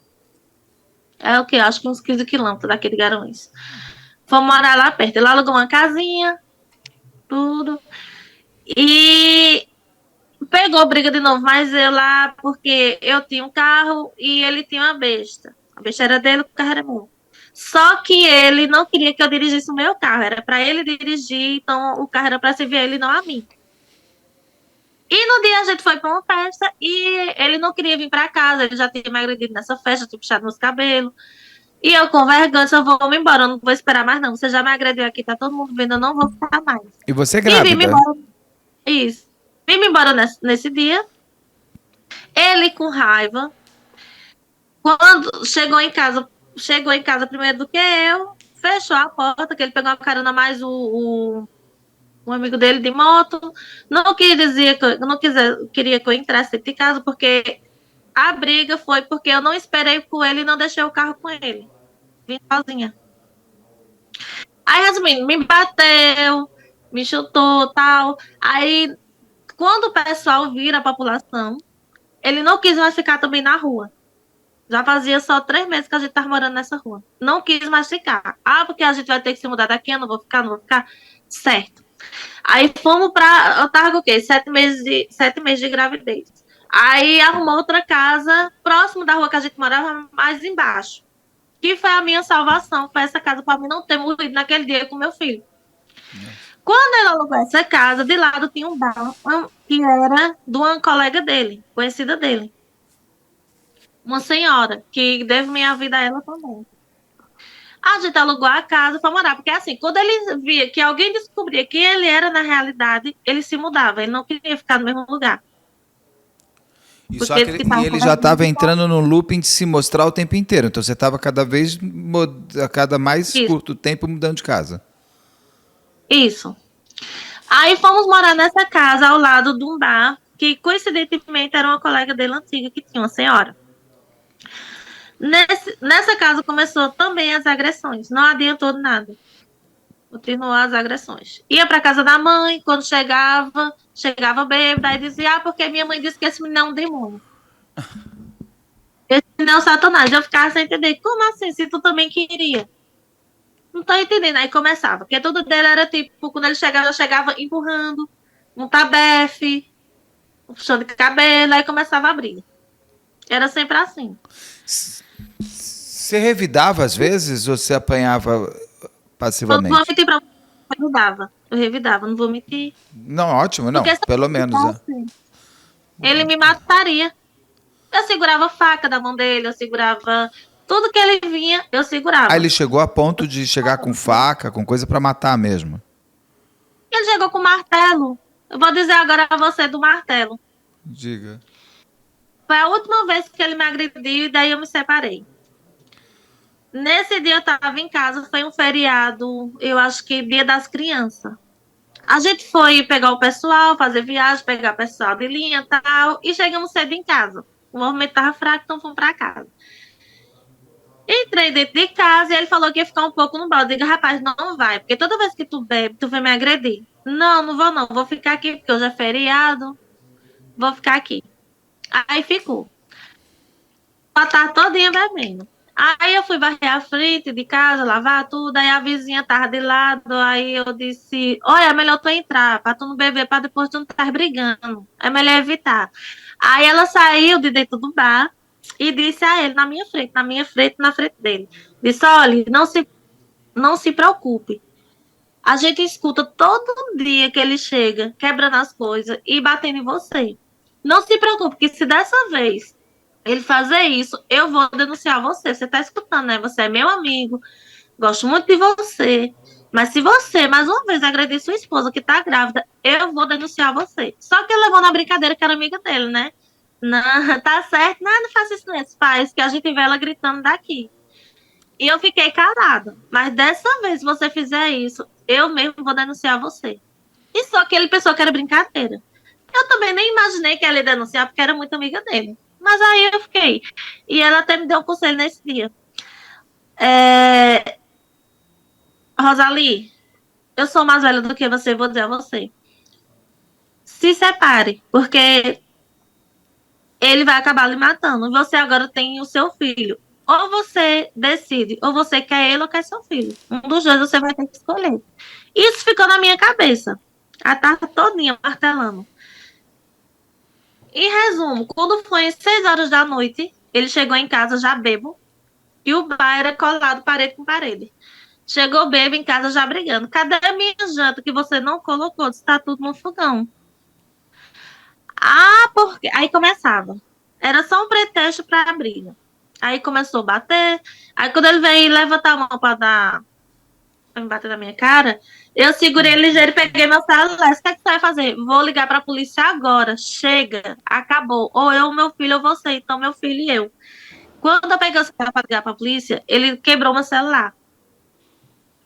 É o que? Acho que uns 15 quilômetros daqui de Garanhuns. Fomos morar lá perto. Ele alugou uma casinha, tudo. E pegou briga de novo, mas eu lá, porque eu tinha um carro e ele tinha uma besta. A besta era dele, o carro era meu. Só que ele não queria que eu dirigisse o meu carro, era para ele dirigir, então o carro era para servir a ele, não a mim. E no dia a gente foi para uma festa e ele não queria vir para casa, ele já tinha me agredido nessa festa, tinha puxado meus cabelos. E eu com vergonha, eu vou me embora, eu não vou esperar mais não. Você já me agrediu aqui, tá todo mundo vendo, eu não vou ficar mais. E você é E vim grávida? embora. Isso. Vim embora nesse dia. Ele com raiva. Quando chegou em casa primeiro do que eu, fechou a porta, que ele pegou uma carona mais um amigo dele de moto. Não queria que eu entrasse dentro de casa, porque a briga foi porque eu não esperei por ele e não deixei o carro com ele. Vim sozinha. Aí, resumindo, me bateu, me chutou, tal. Aí, quando o pessoal vira a população, ele não quis mais ficar também na rua. Já fazia só 3 meses que a gente tava morando nessa rua. Não quis mais ficar. Ah, porque a gente vai ter que se mudar daqui, eu não vou ficar. Certo. Aí fomos pra. Eu tava com o quê? 7 meses de gravidez. Aí arrumou outra casa próximo da rua que a gente morava, mais embaixo. Que foi a minha salvação. Foi essa casa para mim não ter morrido naquele dia com meu filho. Quando ele alugou essa casa, de lado tinha um bar que era de uma colega dele, conhecida dele. Uma senhora, que deve minha vida a ela também. A gente alugou a casa para morar, porque assim, quando ele via que alguém descobria quem ele era na realidade, ele se mudava, ele não queria ficar no mesmo lugar. E só que ele já estava entrando no looping de se mostrar o tempo inteiro, então você estava a cada mais curto tempo mudando de casa. Isso. Aí fomos morar nessa casa ao lado de um bar, que coincidentemente era uma colega dele antiga, que tinha uma senhora. Nessa casa começou também as agressões. Não adiantou nada. Continuou as agressões. Ia para casa da mãe, quando chegava bêbada, aí dizia, porque minha mãe disse que esse menino é um demônio. Esse menino é um satanás. Eu ficava sem entender. Como assim? Se tu também queria? Não tô entendendo. Aí começava. Porque tudo dele era tipo, quando ele chegava, eu chegava empurrando, um tabefe, puxando de cabelo, aí começava a briga. Era sempre assim. Você revidava às vezes ou você apanhava passivamente? Não vou mentir pra você, eu revidava, não vou mentir. Não, ótimo, não, pelo menos. Assim, ele me mataria. Eu segurava a faca da mão dele, eu segurava tudo que ele vinha, eu segurava. Aí ele chegou a ponto de chegar com faca, com coisa para matar mesmo? Ele chegou com martelo. Eu vou dizer agora a você do martelo. Diga. Foi a última vez que ele me agrediu e daí eu me separei. Nesse dia eu estava em casa, foi um feriado, eu acho que Dia das Crianças. A gente foi pegar o pessoal, fazer viagem, pegar o pessoal de linha e tal, e chegamos cedo em casa. O movimento estava fraco, então fomos para casa. Entrei dentro de casa e ele falou que ia ficar um pouco no bar. Eu digo, rapaz, não vai, porque toda vez que tu bebe, tu vem me agredir. Não, não vou não, vou ficar aqui, porque hoje é feriado, vou ficar aqui. Aí ficou. A tarde todinha bebendo. Aí eu fui varrer a frente de casa, lavar tudo, aí a vizinha tava de lado, aí eu disse, olha, é melhor tu entrar, pra tu não beber, pra depois tu não estar brigando. É melhor evitar. Aí ela saiu de dentro do bar e disse a ele, na minha frente, na frente dele. Disse, olha, não se preocupe. A gente escuta todo dia que ele chega, quebrando as coisas e batendo em você. Não se preocupe, que se dessa vez ele fazer isso, eu vou denunciar você. Você tá escutando, né? Você é meu amigo, gosto muito de você. Mas se você, mais uma vez, agredir sua esposa que tá grávida, eu vou denunciar você. Só que ele levou na brincadeira que era amiga dele, né? Não, tá certo. Não, não faça isso não. Faz que a gente vê ela gritando daqui. E eu fiquei calada. Mas dessa vez, se você fizer isso, eu mesmo vou denunciar você. E só que ele pensou que era brincadeira. Eu também nem imaginei que ela ia denunciar, porque era muito amiga dele. Mas aí eu fiquei. E ela até me deu um conselho nesse dia. É... Rosalie, eu sou mais velha do que você, vou dizer a você. Se separe, porque ele vai acabar lhe matando. Você agora tem o seu filho. Ou você decide, ou você quer ele ou quer seu filho. Um dos dois você vai ter que escolher. Isso ficou na minha cabeça. A tarde todinha martelando. Em resumo, quando foi às 6 horas da noite, ele chegou em casa já bebo. E o bar era colado parede com parede. Chegou bebo em casa já brigando. Cadê a minha janta que você não colocou? Está tudo no fogão. Ah, porque. Aí começava. Era só um pretexto para a briga. Aí começou a bater. Aí quando ele veio levantar a mão para dar. Pra me bater na minha cara, eu segurei ele ligeiro e peguei meu celular. O que é que você vai fazer? Vou ligar para a polícia agora. Chega. Acabou. Ou eu, meu filho, ou você. Então, meu filho e eu. Quando eu peguei o celular para ligar para a polícia, ele quebrou meu celular.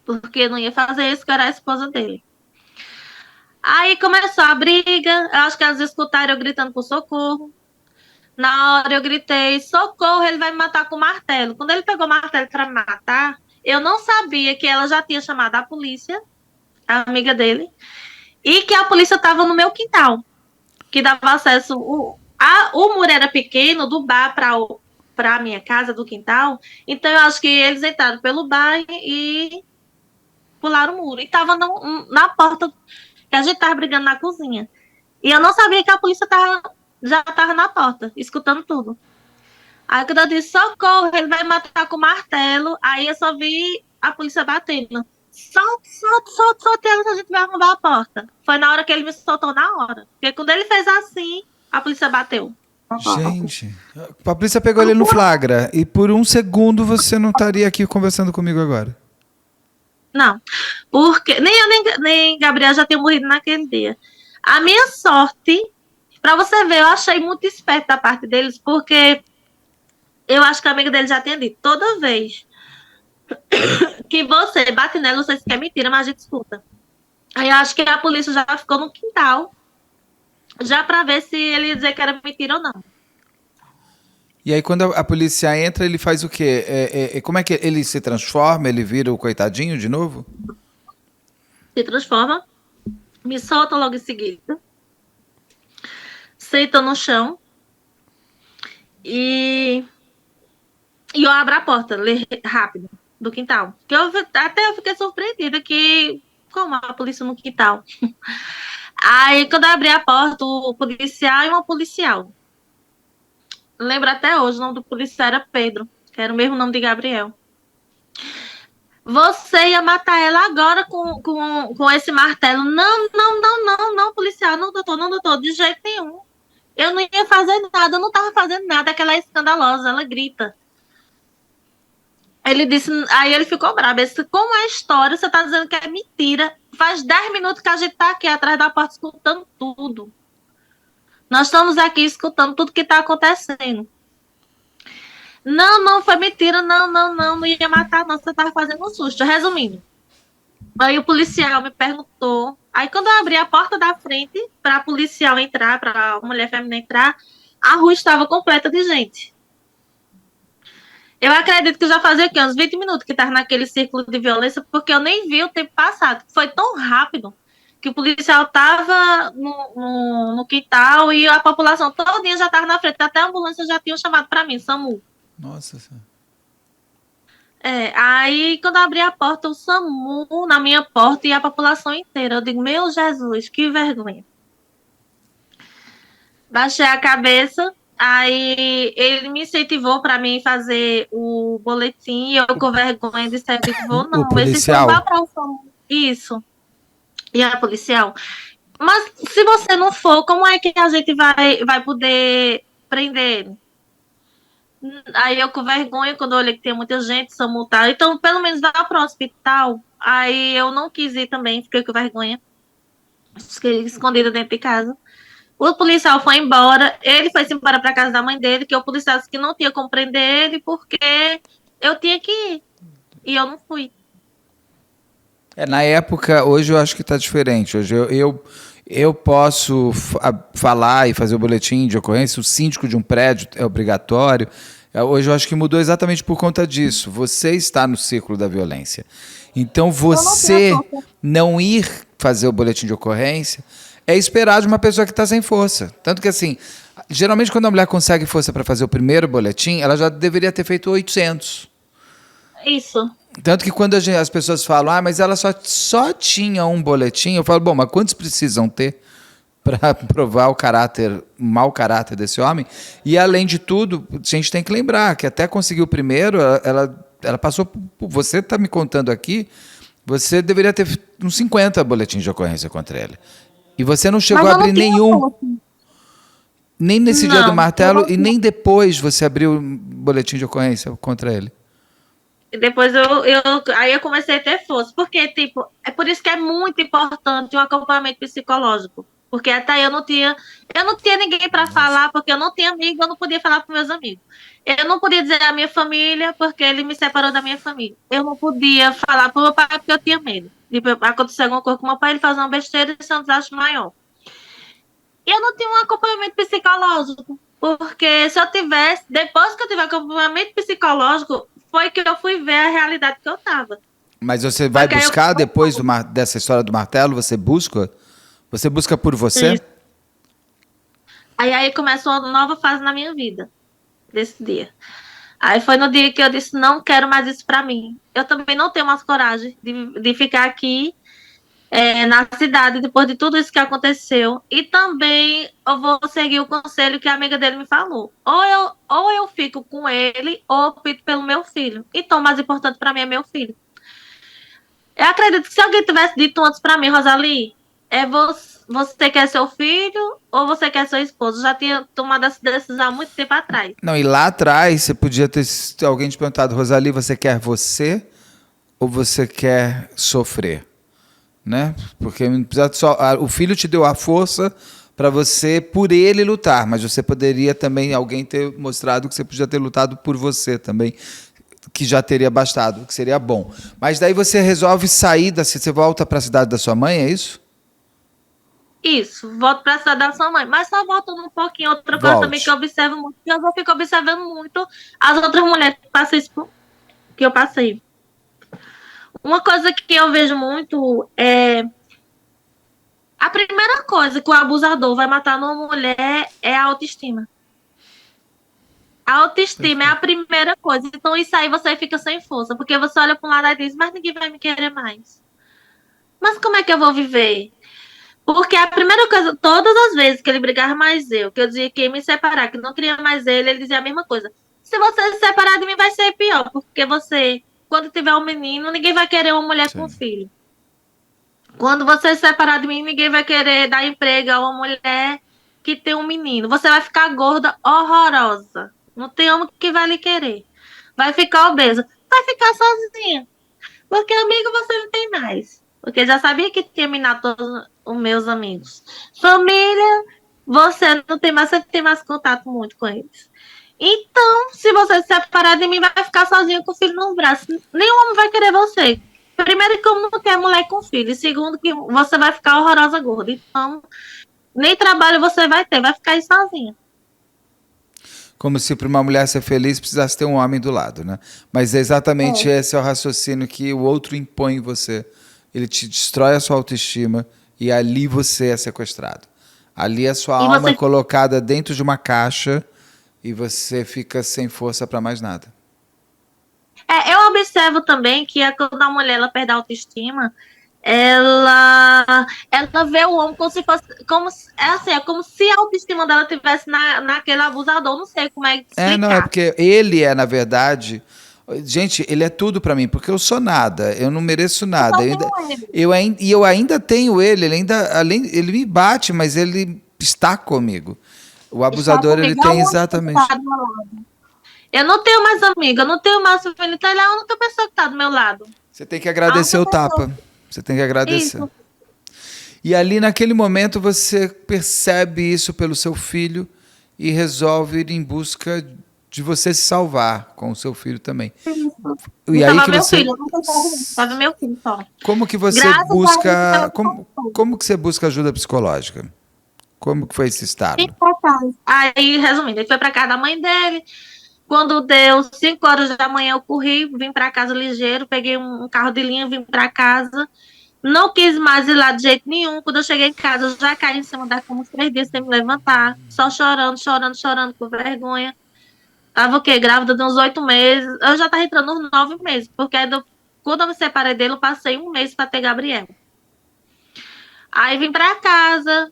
Porque não ia fazer isso, que eu era a esposa dele. Aí começou a briga, acho que elas escutaram eu gritando por socorro. Na hora eu gritei, socorro, ele vai me matar com martelo. Quando ele pegou o martelo para me matar, eu não sabia que ela já tinha chamado a polícia, a amiga dele, e que a polícia estava no meu quintal, que dava acesso. O muro era pequeno, do bar para a minha casa, do quintal, então eu acho que eles entraram pelo bar e pularam o muro. E estava na porta, que a gente estava brigando na cozinha. E eu não sabia que a polícia já estava na porta, escutando tudo. Aí quando eu disse, socorro, ele vai me matar com martelo, aí eu só vi a polícia batendo. Solte, solte, solte, solte ela, que a gente vai arrombar a porta. Foi na hora que ele me soltou, na hora. Porque quando ele fez assim, a polícia bateu. Gente, a polícia pegou ele no flagra e por um segundo você não estaria aqui conversando comigo agora. Não, porque nem eu nem Gabriel já tinha morrido naquele dia. A minha sorte, para você ver, eu achei muito esperto da parte deles, porque eu acho que a amiga dele já tinha dito, toda vez que você bate nela, não sei se é mentira, mas a gente escuta. Aí eu acho que a polícia já ficou no quintal, já para ver se ele ia dizer que era mentira ou não. E aí quando a polícia entra, ele faz o quê? Como é que ele se transforma? Ele vira o coitadinho de novo? Se transforma, me solta logo em seguida, senta no chão e eu abro a porta rápido do quintal. Até eu fiquei surpreendida que como a polícia no quintal. Aí quando eu abri a porta, o policial e uma policial. Lembro até hoje, o nome do policial era Pedro, que era o mesmo nome de Gabriel. Você ia matar ela agora com esse martelo. Não, não, não, não, não, policial, não, doutor, de jeito nenhum. Eu não ia fazer nada, eu não estava fazendo nada, aquela é escandalosa, ela grita. Ele disse, aí ele ficou bravo. Ele disse, como é a história? Você está dizendo que é mentira. Faz 10 minutos que a gente está aqui atrás da porta escutando tudo. Nós estamos aqui escutando tudo que está acontecendo. Não, não, foi mentira, não, não, não, não ia matar, não, você tava fazendo um susto. Resumindo, aí o policial me perguntou. Aí quando eu abri a porta da frente para a policial entrar, para a mulher feminina entrar, a rua estava completa de gente. Eu acredito que já fazia aqui, uns 20 minutos que estava naquele círculo de violência, porque eu nem vi o tempo passado. Foi tão rápido que o policial estava no quintal e a população todinha já estava na frente. Até a ambulância já tinha chamado para mim, SAMU. Nossa Senhora. Aí quando eu abri a porta, o SAMU na minha porta e a população inteira. Eu digo, meu Jesus, que vergonha. Baixei a cabeça, aí ele me incentivou para mim fazer o boletim, e eu com vergonha disse, eu digo, vou O não, esse não policial. vai para o SAMU. Isso, e a policial. Mas se você não for, como é que a gente vai poder prender ele? Aí eu com vergonha, quando eu olhei que tem muita gente, SAMU tá. Então, pelo menos vá para o hospital. Aí eu não quis ir também, fiquei com vergonha. Fiquei escondida dentro de casa. O policial foi embora, ele foi embora para casa da mãe dele, que o policial disse que não tinha como prender ele, porque eu tinha que ir. E eu não fui. Na época, hoje eu acho que está diferente. Hoje eu posso falar e fazer o boletim de ocorrência, o síndico de um prédio é obrigatório. Hoje eu acho que mudou exatamente por conta disso. Você está no círculo da violência. Então, Eu não tenho você força. não ir fazer o boletim de ocorrência é esperar de uma pessoa que está sem força. Tanto que, assim, geralmente quando a mulher consegue força para fazer o primeiro boletim, ela já deveria ter feito 800. Isso. Tanto que quando as pessoas falam, mas ela só tinha um boletim, eu falo, bom, mas quantos precisam ter para provar o mau caráter desse homem? E além de tudo, a gente tem que lembrar que até conseguir o primeiro, ela passou por. Você está me contando aqui, você deveria ter uns 50 boletins de ocorrência contra ele. E você não chegou Mas a eu não abrir tinha nenhum, força. nem nesse dia do Não, eu martelo, não e tinha. nem depois você abriu um boletim de ocorrência contra ele. E depois aí eu comecei a ter força. Porque, tipo, é por isso que é muito importante um acompanhamento psicológico. Porque até aí eu não tinha ninguém para Nossa. falar, porque eu não tinha amigo, eu não podia falar para meus amigos. Eu não podia dizer à minha família, porque ele me separou da minha família. Eu não podia falar para o meu pai, porque eu tinha medo. Tipo, acontecer alguma coisa com o meu pai, ele fazer uma besteira e ser um desastre maior. E eu não tinha um acompanhamento psicológico. Porque se eu tivesse, depois que eu tive acompanhamento psicológico, foi que eu fui ver a realidade que eu tava. Mas você vai Porque aí eu buscar depois dessa história do martelo? Você busca? Você busca por você? fiz. Aí começou uma nova fase na minha vida, desse dia. Aí foi no dia que eu disse, não quero mais isso pra mim. Eu também não tenho mais coragem de ficar aqui na cidade depois de tudo isso que aconteceu. E também eu vou seguir o conselho que a amiga dele me falou. Ou eu fico com ele, ou eu opto pelo meu filho. Então, o mais importante pra mim é meu filho. Eu acredito que se alguém tivesse dito antes pra mim, Rosalie, você quer seu filho ou você quer seu esposo? Eu já tinha tomado essa decisão há muito tempo atrás. Não, e lá atrás você podia ter alguém te perguntado, Rosalie, você quer você ou você quer sofrer? Né? Porque não precisa o filho te deu a força para você, por ele, lutar, mas você poderia também, alguém ter mostrado que você podia ter lutado por você também, que já teria bastado, que seria bom. Mas daí você resolve sair, você volta para a cidade da sua mãe, é isso? Isso, volto para a cidade da sua mãe. Mas só voltando um pouquinho, outra coisa também que eu Volte. observo muito, que eu fico observando muito as outras mulheres que passam isso que eu passei. Uma coisa que eu vejo muito é a primeira coisa que o abusador vai matar numa mulher é a autoestima. A autoestima é a primeira coisa. Então, isso aí você fica sem força, porque você olha para um lado e diz, mas ninguém vai me querer mais. Mas como é que eu vou viver? Porque a primeira coisa, todas as vezes que ele brigava mais eu, que eu dizia que ia me separar, que não queria mais ele dizia a mesma coisa. Se você se separar de mim, vai ser pior, porque você, quando tiver um menino, ninguém vai querer uma mulher com Sim. filho. Quando você se separar de mim, ninguém vai querer dar emprego a uma mulher que tem um menino. Você vai ficar gorda, horrorosa. Não tem homem que vai lhe querer. Vai ficar obesa. Vai ficar sozinha. Porque amigo você não tem mais. Porque já sabia que tinha minado todos os meus amigos. Família, você não tem mais, você tem mais contato muito com eles. Então, se você se separar de mim, vai ficar sozinho com o filho no braço. Nenhum homem vai querer você. Primeiro, que como não quer mulher com filho. E segundo, que você vai ficar horrorosa gorda. Então, nem trabalho você vai ter, vai ficar aí sozinha. Como se para uma mulher ser feliz precisasse ter um homem do lado, né? Mas é exatamente esse é o raciocínio que o outro impõe em você. Ele te destrói a sua autoestima e ali você é sequestrado. Ali a sua E alma é você colocada dentro de uma caixa e você fica sem força para mais nada. eu observo também que quando a mulher ela perde a autoestima, ela vê o homem como se fosse, é como se a autoestima dela tivesse naquele abusador. Não sei como é que Não, é explicar. porque ele é, na verdade, gente, ele é tudo para mim, porque eu sou nada, eu não mereço Eu nada. só tenho ele. Eu ainda tenho ele, ele me bate, mas ele está comigo. O Está abusador, ele comigo. É tem o único que exatamente. está do meu lado. Eu não tenho mais amiga, eu não tenho mais família, então ele é a única pessoa que está do meu lado. Você tem que A agradecer única o pessoa. tapa. Você tem que agradecer. Isso. E ali, naquele momento, você percebe isso pelo seu filho e resolve ir em busca de você se salvar com o seu filho também. E E aí tava que meu você. filho, eu não tenho tava meu filho só. Como que você Graças a Deus, busca. ela Como que você busca ajuda psicológica? Como que foi esse vim estalo? pra casa. Aí, resumindo, ele foi pra casa da mãe dele. Quando deu 5 horas da manhã, eu corri, vim pra casa ligeiro, peguei um carro de linha, vim pra casa. Não quis mais ir lá de jeito nenhum. Quando eu cheguei em casa, eu já caí em cima da cama uns 3 dias sem me levantar. Só chorando, chorando, chorando, com vergonha. Tava o quê? Grávida de uns 8 meses. Eu já tava entrando nos 9 meses, porque quando eu me separei dele, eu passei um mês pra ter Gabriel. Aí vim pra casa,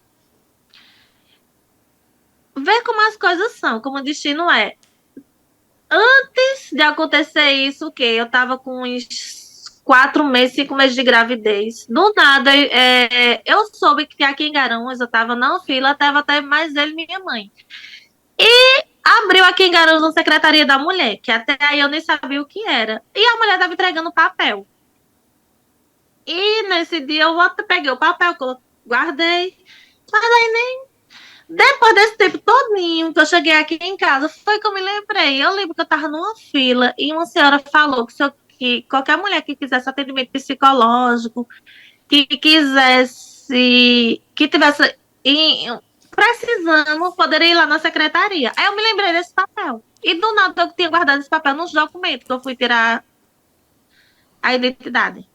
ver como as coisas são, como o destino é. Antes de acontecer isso, o quê? Eu tava com uns 4 meses, 5 meses de gravidez. Do nada, eu soube que aqui em Garanhuns eu tava na fila, tava até mais ele e minha mãe. E abriu aqui em Garanhuns na Secretaria da Mulher, que até aí eu nem sabia o que era. E a mulher tava entregando papel. E nesse dia eu peguei o papel, guardei. Mas aí nem depois desse tempo todinho que eu cheguei aqui em casa, foi que eu me lembrei. Eu lembro que eu estava numa fila e uma senhora falou que qualquer mulher que quisesse atendimento psicológico, que quisesse, que tivesse precisando, poderia ir lá na secretaria. Aí eu me lembrei desse papel. E do nada eu tinha guardado esse papel nos documentos que eu fui tirar a identidade.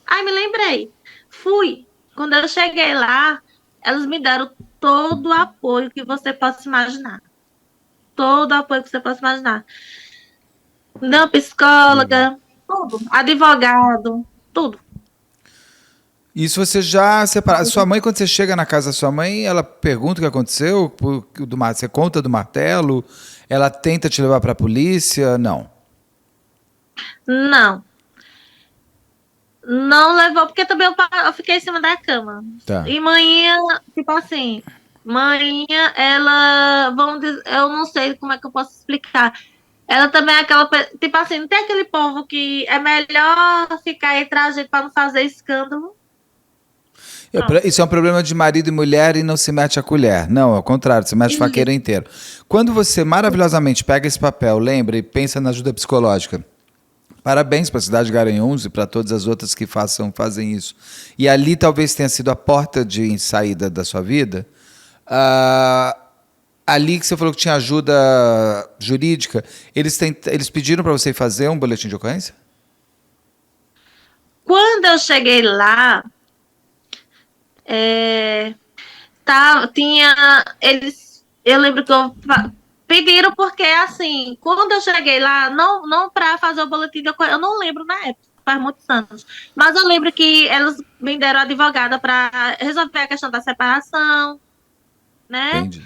Aí me lembrei. Fui. Quando eu cheguei lá, elas me deram todo o apoio que você possa imaginar. Todo o apoio que você possa imaginar. Não, Legal. psicóloga, tudo. Advogado, tudo. Isso você já separa. Sua mãe, quando você chega na casa da sua mãe, ela pergunta o que aconteceu? Você conta do martelo? Ela tenta te levar para a polícia? Não. Não. Não levou, porque também eu fiquei em cima da cama. Tá. E manhã, tipo assim, manhã, ela, vamos dizer, eu não sei como é que eu posso explicar. Ela também é aquela, tipo assim, não tem aquele povo que é melhor ficar entre a gente para não fazer escândalo. Pronto. Isso é um problema de marido e mulher e não se mete a colher. Não, ao contrário, se mete faqueira inteiro. Quando você maravilhosamente pega esse papel, lembra e pensa na ajuda psicológica. Parabéns para a cidade de Garanhuns e para todas as outras que fazem isso. E ali talvez tenha sido a porta de saída da sua vida. Ali que você falou que tinha ajuda jurídica, eles pediram para você fazer um boletim de ocorrência? Quando eu cheguei lá, eu lembro que pediram porque, assim, quando eu cheguei lá, não para fazer o boletim de ocorrência, eu não lembro na época, faz muitos anos, mas eu lembro que elas me deram advogada para resolver a questão da separação, né? Entendi.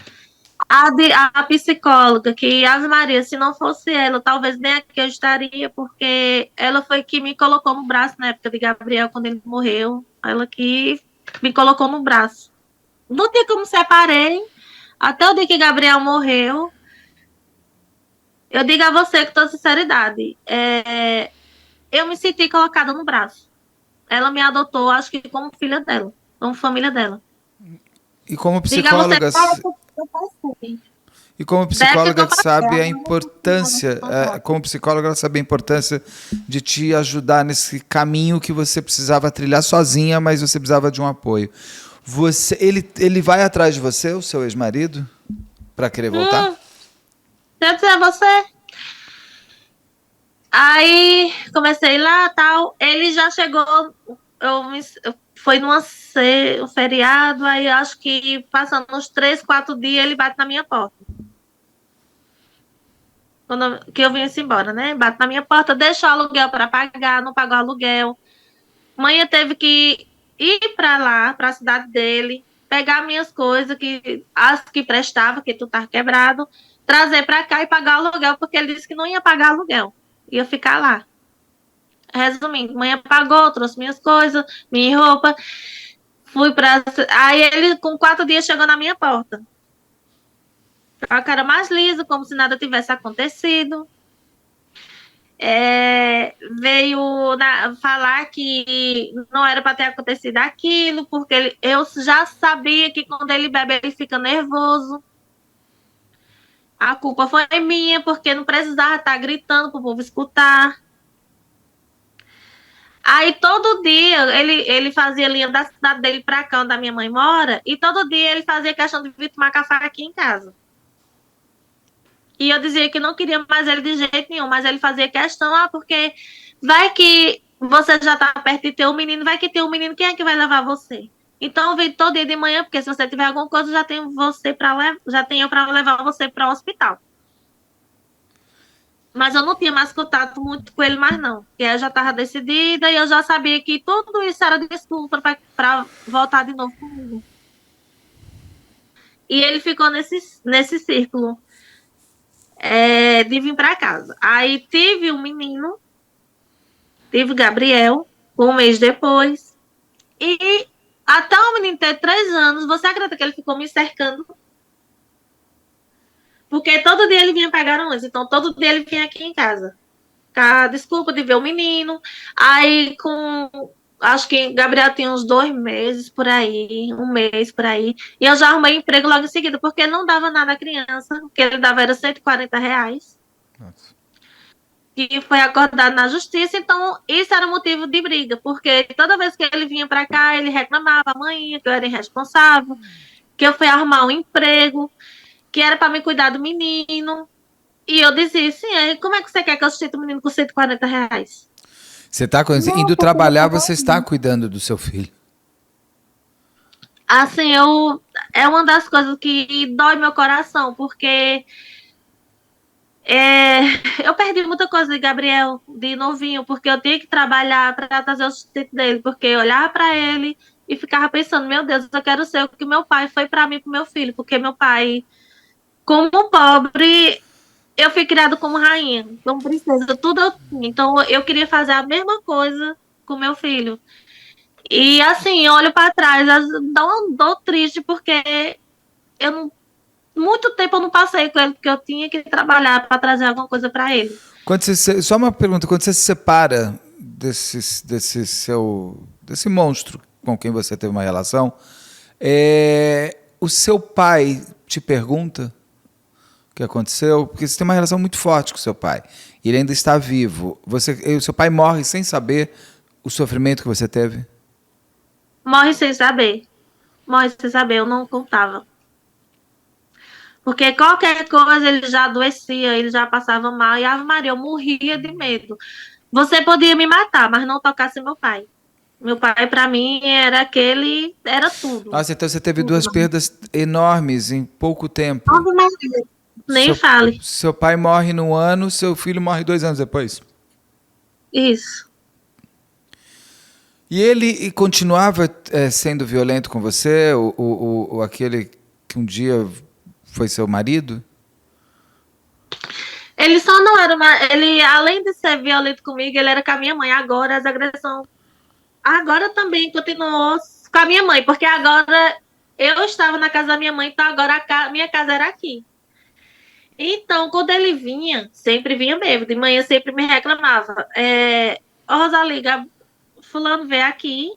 A psicóloga, que Ave Maria, se não fosse ela, talvez nem aqui eu estaria, porque ela foi que me colocou no braço na época de Gabriel, quando ele morreu. Ela que me colocou no braço. No dia que eu me separei, até o dia que Gabriel morreu, eu digo a você com toda sinceridade, eu me senti colocada no braço. Ela me adotou, acho que como filha dela, como família dela. E como Diga você psicóloga, qual é que eu passei. e como Deve que psicóloga eu passei. sabe a importância, como psicóloga ela sabe a importância de te ajudar nesse caminho que você precisava trilhar sozinha, mas você precisava de um apoio. Ele vai atrás de você, o seu ex-marido, para querer voltar? Deixa eu dizer a você. Aí comecei lá, tal. Ele já chegou. Foi um feriado. Aí acho que passando uns 3, 4 dias ele bate na minha porta. Que eu vim embora, né? Bate na minha porta, deixa o aluguel para pagar, não pagou o aluguel. Manhã teve que ir para lá, para a cidade dele, pegar minhas coisas, as que prestava, que tu tá quebrado, trazer para cá e pagar o aluguel, porque ele disse que não ia pagar aluguel, ia ficar lá. Resumindo, manhã pagou, trouxe minhas coisas, minha roupa, fui para. Aí ele, com 4 dias, chegou na minha porta. Com a cara mais lisa, como se nada tivesse acontecido. Veio falar que não era para ter acontecido aquilo, porque eu já sabia que quando ele bebe, ele fica nervoso. A culpa foi minha, porque não precisava estar gritando para o povo escutar. Aí todo dia ele fazia linha da cidade dele para cá, onde a minha mãe mora, e todo dia ele fazia questão de vir tomar café aqui em casa. E eu dizia que não queria mais ele de jeito nenhum, mas ele fazia questão, porque vai que você já tá perto de ter um menino, vai que tem um menino, quem é que vai levar você? Então eu venho todo dia de manhã, porque se você tiver alguma coisa, já tenho já tenho para levar você para o hospital. Mas eu não tinha mais contato muito com ele mais não, porque eu já estava decidida e eu já sabia que tudo isso era desculpa para voltar de novo comigo. E ele ficou nesse círculo. De vir para casa. Aí tive um menino, tive Gabriel, um mês depois, e até o menino ter 3 anos, você acredita que ele ficou me cercando? Porque todo dia ele vinha pegar ônibus, então todo dia ele vinha aqui em casa. Com a desculpa de ver o menino. Aí acho que Gabriel tinha uns 2 meses por aí, um mês por aí, e eu já arrumei emprego logo em seguida, porque não dava nada à criança, o que ele dava era R$ 140. Nossa. Que foi acordado na justiça, então isso era motivo de briga, porque toda vez que ele vinha para cá, ele reclamava a mãe que eu era irresponsável, que eu fui arrumar um emprego, que era para me cuidar do menino, e eu dizia assim, como é que você quer que eu sustente o menino com R$ 140? Você está Não, indo porque trabalhar, você está cuidando do seu filho. assim, é uma das coisas que dói meu coração, porque eu perdi muita coisa de Gabriel, de novinho, porque eu tinha que trabalhar para trazer o sustento dele, porque eu olhava para ele e ficava pensando, meu Deus, eu quero ser o que meu pai foi para mim, para meu filho, porque meu pai, como pobre, eu fui criado como rainha, como princesa, tudo eu tinha. Então eu queria fazer a mesma coisa com meu filho. E assim, eu olho para trás, dá uma dor triste, porque eu não muito tempo eu não passei com ele, porque eu tinha que trabalhar para trazer alguma coisa para ele. Só uma pergunta, quando você se separa desse monstro com quem você teve uma relação, o seu pai te pergunta o que aconteceu? Porque você tem uma relação muito forte com o seu pai. E ele ainda está vivo. O seu pai morre sem saber o sofrimento que você teve? Morre sem saber. Morre sem saber, eu não contava. Porque qualquer coisa ele já adoecia, ele já passava mal. E a Ave Maria, eu morria de medo. Você podia me matar, mas não tocasse meu pai. Meu pai, para mim, era tudo. Nossa, então você teve Tudo. duas perdas enormes em pouco tempo. Ave Maria, nem Seu, fale. seu pai morre num ano, seu filho morre 2 anos depois. Isso. E ele continuava sendo violento com você, aquele que um dia foi seu marido? Ele só não era ele, além de ser violento comigo, ele era com a minha mãe. Agora as agressões. Agora também continuou com a minha mãe, porque agora eu estava na casa da minha mãe, então agora minha casa era aqui. Então, quando ele vinha, sempre vinha bêbado. De manhã sempre me reclamava. Rosalie, fulano veio aqui,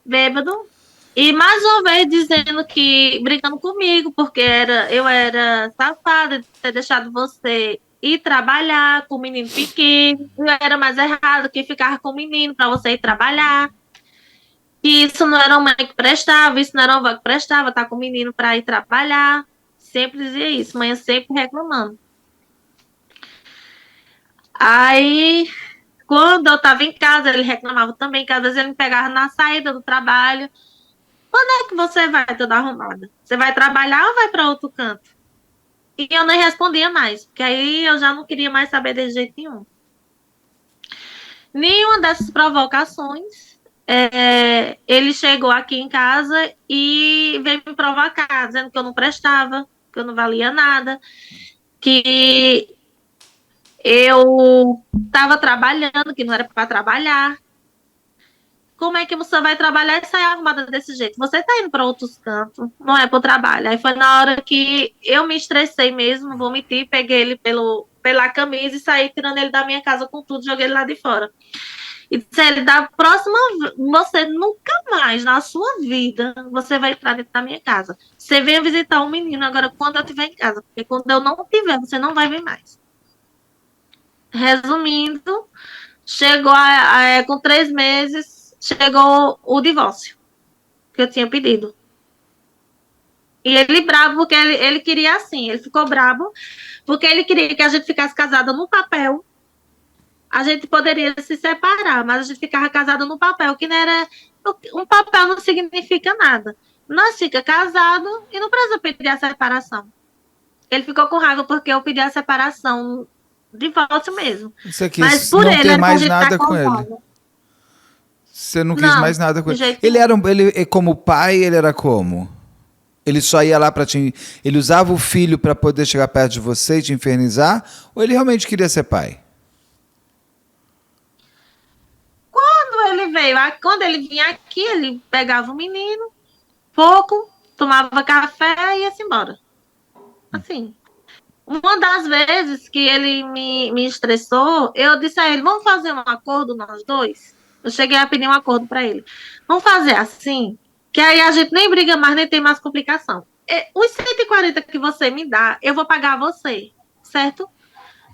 bêbado, E mais uma vez dizendo que, brincando comigo, porque eu era safada de ter deixado você ir trabalhar com o menino pequeno, eu era mais errado que ficar com o menino para você ir trabalhar. E isso não era uma mãe que prestava, isso não era uma avó que prestava, tá com o menino para ir trabalhar. Sempre dizia isso, mãe sempre reclamando. Aí, quando eu estava em casa, ele reclamava também, que às vezes ele me pegava na saída do trabalho. Quando é que você vai toda arrumada? Você vai trabalhar ou vai para outro canto? E eu nem respondia mais, porque aí eu já não queria mais saber de jeito nenhum. Nenhuma dessas provocações, ele chegou aqui em casa e veio me provocar, dizendo que eu não prestava, que eu não valia nada, que eu estava trabalhando, que não era para trabalhar. Como é que você vai trabalhar e sair arrumada desse jeito? Você está indo para outros cantos, não é para o trabalho. Aí foi na hora que eu me estressei mesmo, vomiti, peguei ele pela camisa e saí tirando ele da minha casa com tudo, joguei ele lá de fora. E disse ele, da próxima, você nunca mais na sua vida, você vai entrar dentro da minha casa. Você venha visitar um menino agora quando eu estiver em casa, porque quando eu não estiver, você não vai vir mais. Resumindo, chegou com 3 meses, chegou o divórcio que eu tinha pedido. E ele bravo, porque ele queria assim, ele ficou bravo, porque ele queria que a gente ficasse casada no papel. A gente poderia se separar, mas a gente ficava casada no papel, que não era. Um papel não significa nada. Nós fica casado e não precisa pedir a separação. Ele ficou com raiva porque eu pedi a separação, divórcio mesmo. Você Mas quis por não ele, ter era pra mais gente nada estar com ele. casado. Você não quis Não, mais nada com de ele. jeito Ele nenhum. era ele como pai, ele era como? Ele só ia lá para te, ele usava o filho para poder chegar perto de você e te infernizar, ou ele realmente queria ser pai? Quando ele vinha aqui, ele pegava o menino, pouco, tomava café e ia-se embora. Assim. Uma das vezes que ele me estressou, eu disse a ele, vamos fazer um acordo nós dois? Eu cheguei a pedir um acordo para ele. Vamos fazer assim, que aí a gente nem briga mais, nem tem mais complicação. Os 140 que você me dá, eu vou pagar a você, certo?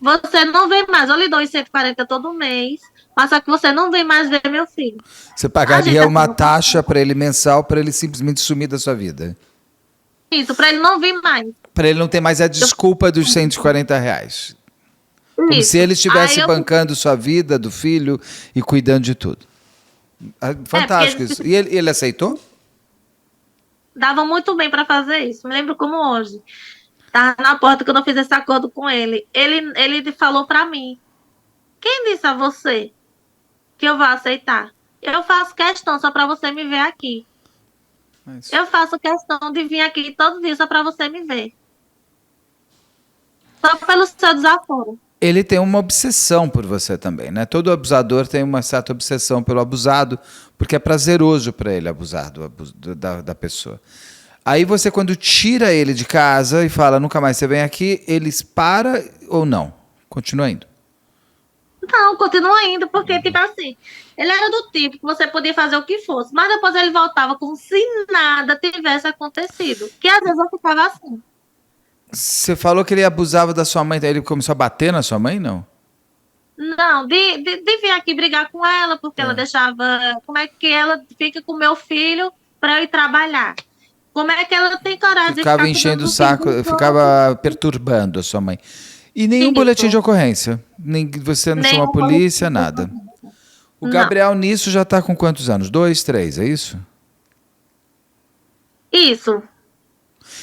Você não vem mais, eu lhe dou os 140 todo mês, mas só que você não vem mais ver meu filho. Você A gente pagaria uma assinou taxa para ele mensal para ele simplesmente sumir da sua vida? isso, para ele não vir mais. Para ele não ter mais a desculpa dos R$ 140. Como Isso. se ele estivesse Aí eu, bancando sua vida, do filho e cuidando de tudo. Fantástico porque isso. E ele aceitou? dava muito bem para fazer isso. Me lembro como hoje. Estava na porta quando eu fiz esse acordo com ele. Ele falou para mim: quem disse a você que eu vou aceitar? Eu faço questão só para você me ver aqui. Mas Eu faço questão de vir aqui todo dia só para você me ver. Só pelo seu desaforo. ele tem uma obsessão por você também, né? Todo abusador tem uma certa obsessão pelo abusado, porque é prazeroso para ele abusar da pessoa. Aí você, quando tira ele de casa e fala, nunca mais você vem aqui, eles para ou não? Continua indo. Não, continua indo, porque, tipo assim, ele era do tipo que você podia fazer o que fosse, mas depois ele voltava como se nada tivesse acontecido. Que às vezes eu ficava assim. Você falou que ele abusava da sua mãe, daí ele começou a bater na sua mãe, não? Não, de vir aqui brigar com ela, porque ela deixava. Como é que ela fica com meu filho para eu ir trabalhar? Como é que ela tem coragem de Ficava ficar enchendo cuidando o do filho saco, dos outros? ficava perturbando a sua mãe. E nenhum Isso. boletim de ocorrência. Nem, você não chamou a Nenhum polícia, boletim. nada. O Não. Gabriel nisso já está com quantos anos? 2, 3, é isso? Isso.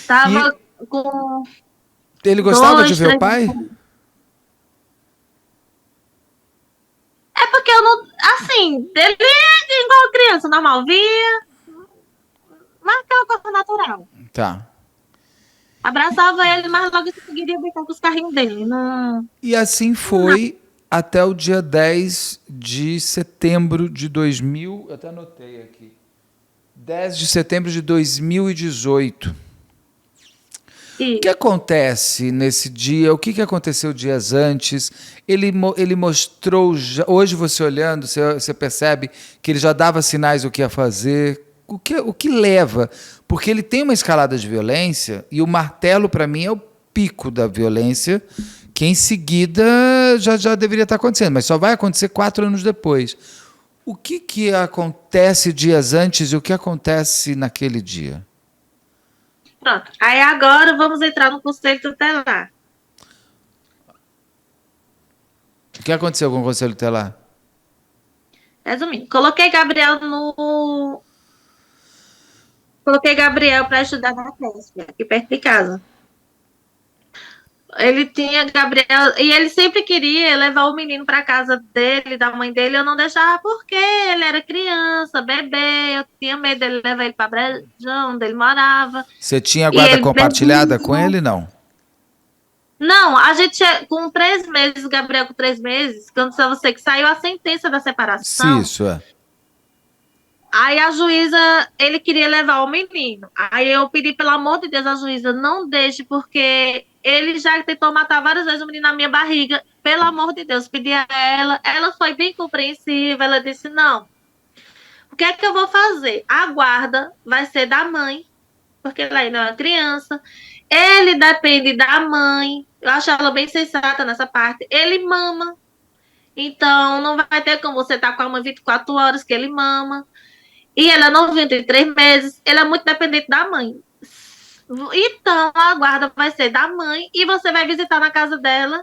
Tava com. Ele gostava 2, de ver o 3. pai? É porque eu não. Assim, ele é igual criança, normal, via, mas aquela coisa natural. Tá. Abraçava ele, mas logo em seguida ia brincar com os carrinhos dele. Não. E assim foi até o dia 10 de setembro de 2000, eu até anotei aqui. 10 de setembro de 2018. O que acontece nesse dia? O que aconteceu dias antes? Ele mostrou, hoje você olhando, você percebe que ele já dava sinais do que ia fazer. o que leva? Porque ele tem uma escalada de violência e o martelo, para mim, é o pico da violência, que em seguida já deveria estar acontecendo, mas só vai acontecer 4 anos depois. O que acontece dias antes e o que acontece naquele dia? Pronto. Aí agora vamos entrar no conselho tutelar. O que aconteceu com o conselho tutelar? Resumindo, coloquei Gabriel para estudar na creche, aqui perto de casa. Ele tinha Gabriel, e ele sempre queria levar o menino para casa dele, da mãe dele, eu não deixava porque ele era criança, bebê, eu tinha medo dele levar ele para Brejão, onde ele morava. Você tinha guarda compartilhada com ele, não? Não, a gente, com 3 meses, Gabriel com 3 meses, quando você que saiu a sentença da separação, Isso, é. aí a juíza, ele queria levar o menino. Aí eu pedi, pelo amor de Deus, a juíza, não deixe, porque ele já tentou matar várias vezes o menino na minha barriga. Pelo amor de Deus, pedi a ela. Ela foi bem compreensiva, ela disse, não, o que é que eu vou fazer? A guarda vai ser da mãe, porque ela ainda é uma criança. Ele depende da mãe. Eu acho ela bem sensata nessa parte. Ele mama. Então, não vai ter como você estar com a mãe 24 horas que ele mama. E ela não vive em 3 meses. Ele é muito dependente da mãe. Então, a guarda vai ser da mãe. E você vai visitar na casa dela.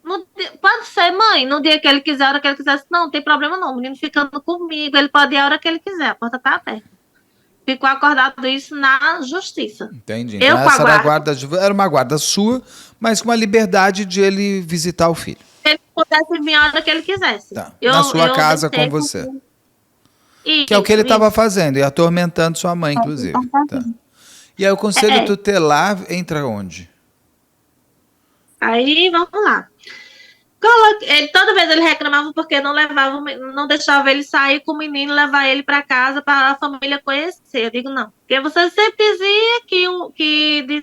Pode ser, mãe, no dia que ele quiser, a hora que ele quiser. Não tem problema não. O menino ficando comigo. Ele pode ir a hora que ele quiser. A porta está aberta. Ficou acordado isso na justiça. Entendi. Eu Então, com a essa guarda. era uma guarda sua, mas com a liberdade de ele visitar o filho. Ele pudesse vir a hora que ele quisesse. Tá. Na sua casa com você. Isso, Que é o que ele estava fazendo, e atormentando sua mãe, inclusive. Tá. E aí o conselho tutelar entra onde? Aí, vamos lá. Toda vez ele reclamava porque não levava, não deixava ele sair com o menino, levar ele para casa para a família conhecer. Eu digo, não. Porque você sempre dizia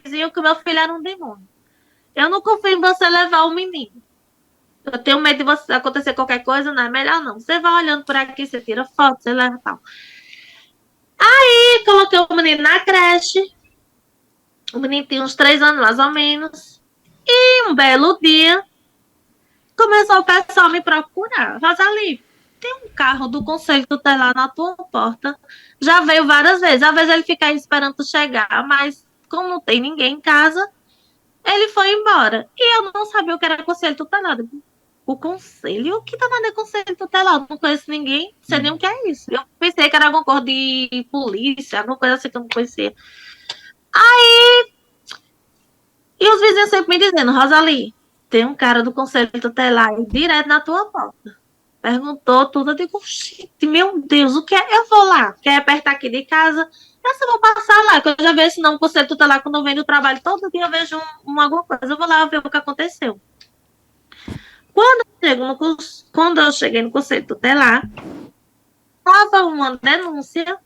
diziam que o meu filho era um demônio. Eu não confio em você levar o menino. Eu tenho medo de você acontecer qualquer coisa, não é melhor não. Você vai olhando por aqui, você tira foto, você leva e tal. Aí coloquei o menino na creche. O menino tinha uns 3 anos, mais ou menos. E um belo dia, começou o pessoal a me procurar. Rosalie, tem um carro do conselho tutelar na tua porta. Já veio várias vezes. Às vezes ele fica aí esperando tu chegar, mas como não tem ninguém em casa, ele foi embora. E eu não sabia o que era conselho tutelar. O conselho? O que danado é conselho tutelar? Eu não conheço ninguém, não sei nem o que é isso. Eu pensei que era alguma coisa de polícia, alguma coisa assim que eu não conhecia. Aí, e os vizinhos sempre me dizendo, Rosalie, tem um cara do conselho tutelar aí direto na tua porta. Perguntou tudo, eu digo, meu Deus, o que é? Eu vou lá, quer apertar aqui de casa? Eu só vou passar lá, que eu já vejo, senão o conselho tutelar, quando eu venho do trabalho, todo dia eu vejo alguma coisa, eu vou lá ver o que aconteceu. Quando eu cheguei no conselho tutelar, estava uma denúncia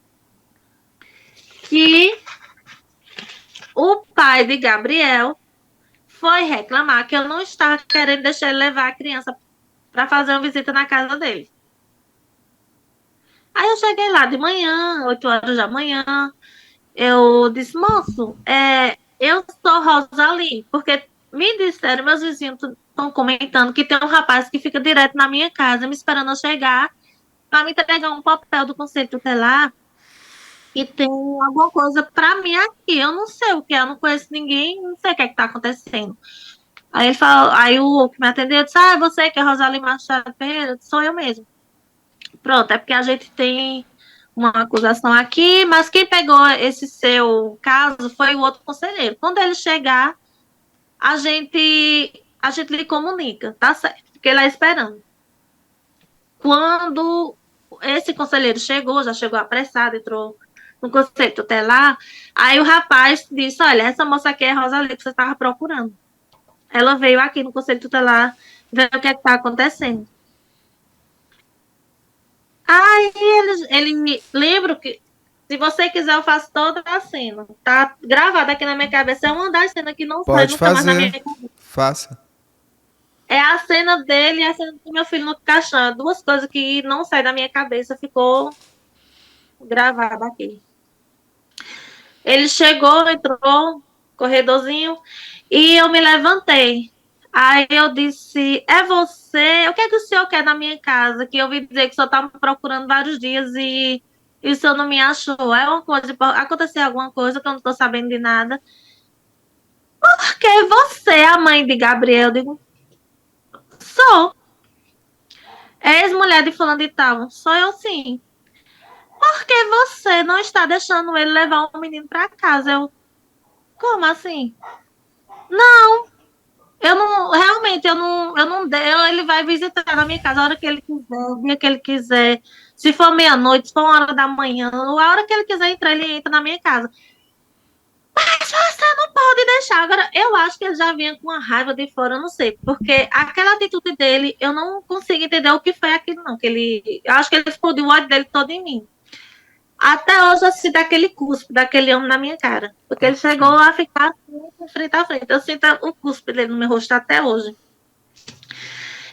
que o pai de Gabriel foi reclamar que eu não estava querendo deixar ele levar a criança para fazer uma visita na casa dele. Aí eu cheguei lá de manhã, 8 horas da manhã, eu disse, moço, eu sou Rosalie, porque me disseram, meus vizinhos estão comentando que tem um rapaz que fica direto na minha casa, me esperando eu chegar, para me entregar um papel do conselho tutelar, e tem alguma coisa para mim aqui, eu não sei o que é, eu não conheço ninguém, não sei o que é que está acontecendo. Aí ele falou, aí o que me atendeu disse, você que é Rosalie Machado Ferreira? Sou eu mesmo. Pronto, é porque a gente tem uma acusação aqui, mas quem pegou esse seu caso foi o outro conselheiro. Quando ele chegar, a gente lhe comunica, tá certo? Fiquei lá esperando. Quando esse conselheiro chegou, já chegou apressado, entrou no conselho tutelar, aí o rapaz disse, olha, essa moça aqui é a Rosalie que você estava procurando. Ela veio aqui no conselho tutelar ver o que está acontecendo. Aí ele lembra que, se você quiser, eu faço toda a cena. Tá gravada aqui na minha cabeça. É uma das cenas que não sai nunca mais na minha cabeça. Faça. É a cena dele e a cena do meu filho no caixão. 2 coisas que não saem da minha cabeça. Ficou gravado aqui. Ele chegou, entrou, corredorzinho, e eu me levantei. Aí eu disse, é você? O que é que o senhor quer na minha casa? Que eu ouvi dizer que o senhor está me procurando vários dias e o senhor não me achou. É uma coisa, aconteceu alguma coisa que eu não estou sabendo de nada. Porque você é a mãe de Gabriel? Eu digo, sou. É ex-mulher de fulano de tal. Sou eu sim. Por que você não está deixando ele levar o menino para casa? Eu, como assim? Não, eu não, realmente, ele vai visitar na minha casa a hora que ele quiser, o dia que ele quiser. Se for meia-noite, se for 1 hora da manhã, a hora que ele quiser entrar, ele entra na minha casa. Mas você não pode deixar. Agora, eu acho que ele já vinha com uma raiva de fora, eu não sei, porque aquela atitude dele, eu não consigo entender o que foi aquilo, não. Eu acho que ele explodiu o ódio dele todo em mim. Até hoje eu sinto aquele cuspe daquele homem na minha cara. Porque ele chegou a ficar assim, frente a frente. Eu sinto o cuspe dele no meu rosto até hoje.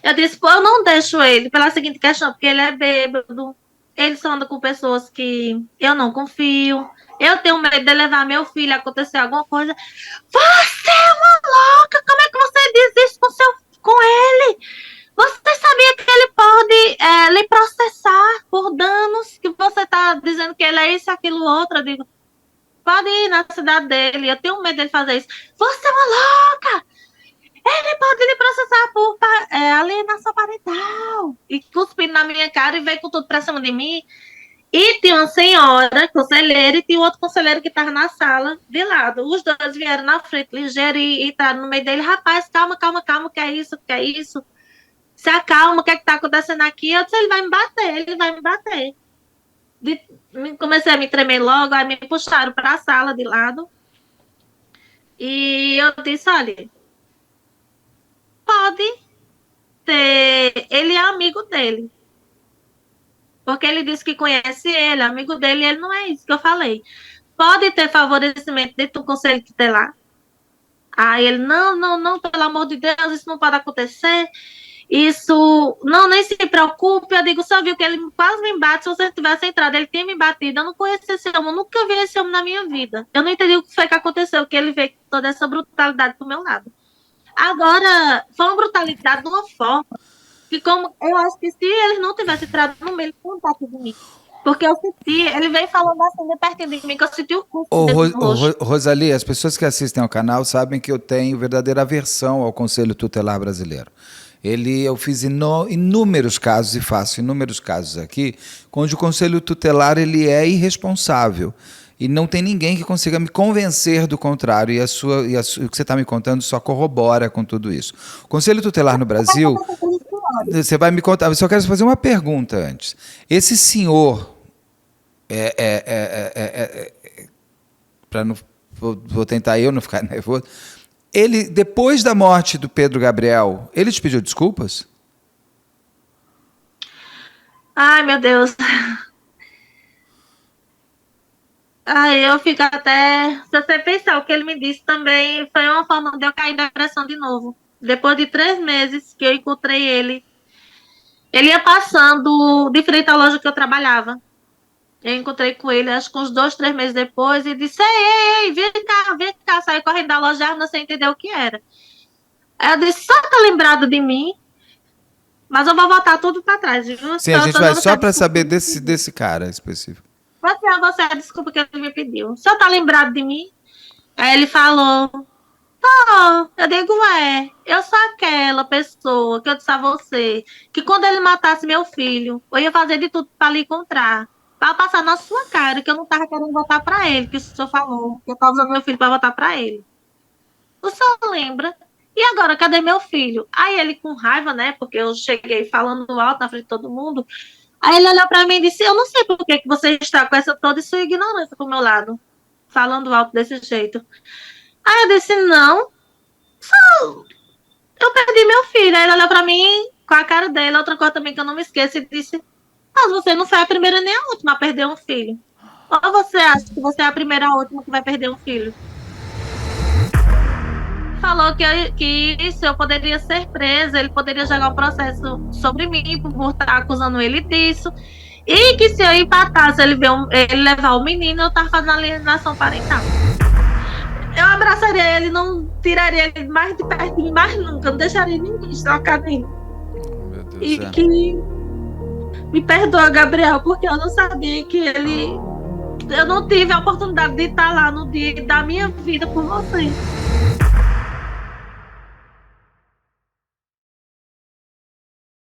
Eu disse, pô, eu não deixo ele pela seguinte questão, porque ele é bêbado, ele só anda com pessoas que eu não confio, eu tenho medo de levar meu filho a acontecer alguma coisa. Você é uma louca! Como é que você diz isso com ele? Você sabia que ele pode lhe processar por danos que você está dizendo que ele é isso, aquilo, outro? Eu digo, pode ir na cidade dele, eu tenho medo dele fazer isso. Você é uma louca! Ele pode lhe processar por alienação parental. E cuspindo na minha cara e veio com tudo pra cima de mim. E tinha uma senhora, conselheira, e tinha outro conselheiro que estava na sala de lado. Os dois vieram na frente, ligeiro, e entraram no meio dele. Rapaz, calma, calma, calma, o que é isso? O que é isso? Se acalma, o que é que tá acontecendo aqui? Eu disse, ele vai me bater, ele vai me bater. Comecei a me tremer logo, aí me puxaram para a sala de lado. E eu disse, olha, pode ter, ele é amigo dele. Porque ele disse que conhece ele, amigo dele, e ele não é isso que eu falei. Pode ter favorecimento dentro do conselho tutelar. Aí ele, não, não, não, pelo amor de Deus, isso não pode acontecer. Isso, não, nem se preocupe. Eu digo, só viu que ele quase me bate. Se você tivesse entrado, ele tinha me batido. Eu não conheço esse homem, eu nunca vi esse homem na minha vida. Eu não entendi o que foi que aconteceu, que ele veio com toda essa brutalidade pro meu lado. Agora, foi uma brutalidade de uma forma que, como eu acho que se eles não tivessem entrado no meio, ele não bate de mim. Porque eu senti, ele veio falando assim, de pertinho de mim, que eu senti o corpo desse roxo. Rosalie, as pessoas que assistem ao canal sabem que eu tenho verdadeira aversão ao Conselho Tutelar Brasileiro. Eu fiz inúmeros casos, e faço inúmeros casos aqui, onde o Conselho Tutelar ele é irresponsável. E não tem ninguém que consiga me convencer do contrário. E o que você está me contando só corrobora com tudo isso. O Conselho Tutelar no Brasil... Você vai me contar... Eu só quero fazer uma pergunta antes. Esse senhor... Vou tentar eu não ficar nervoso. Ele, depois da morte do Pedro Gabriel, ele te pediu desculpas? Ai, meu Deus. Ai, eu fico até... Se você pensar, o que ele me disse também foi uma forma de eu cair em depressão de novo. Depois de 3 meses que eu encontrei ele, ele ia passando de frente à loja que eu trabalhava. Eu encontrei com ele, acho que uns 2, 3 meses depois, e disse, ei, vem cá, saiu correndo da loja, não sei entender o que era. Aí eu disse, só tá lembrado de mim, mas eu vou voltar tudo para trás, viu? Sim, a gente vai só para saber desse cara específico. Você a desculpa que ele me pediu. O senhor tá lembrado de mim? Aí ele falou, eu digo, eu sou aquela pessoa que eu disse a você, que quando ele matasse meu filho, eu ia fazer de tudo para lhe encontrar. Para passar na sua cara que eu não estava querendo votar para ele, que o senhor falou, que eu estava usando meu filho para votar para ele. O senhor lembra? E agora, cadê meu filho? Aí ele com raiva, né? Porque eu cheguei falando alto na frente de todo mundo. Aí ele olhou para mim e disse, eu não sei por que você está com essa toda sua ignorância pro meu lado, falando alto desse jeito. Aí eu disse, não, eu perdi meu filho. Aí ele olhou para mim com a cara dele, outra coisa também que eu não me esqueço, e disse, mas você não foi a primeira nem a última a perder um filho. Ou você acha que você é a primeira ou a última que vai perder um filho? Falou que isso, eu poderia ser presa, ele poderia jogar um processo sobre mim por estar acusando ele disso. E que se eu empatasse, ele levar o menino, eu tava fazendo alienação parental. Eu abraçaria ele, não tiraria ele mais de perto de mim, mais nunca. Não deixaria ninguém tocar nele. Meu Deus E do céu. que me perdoa, Gabriel, porque eu não sabia que ele... Eu não tive a oportunidade de estar lá no dia da minha vida por você.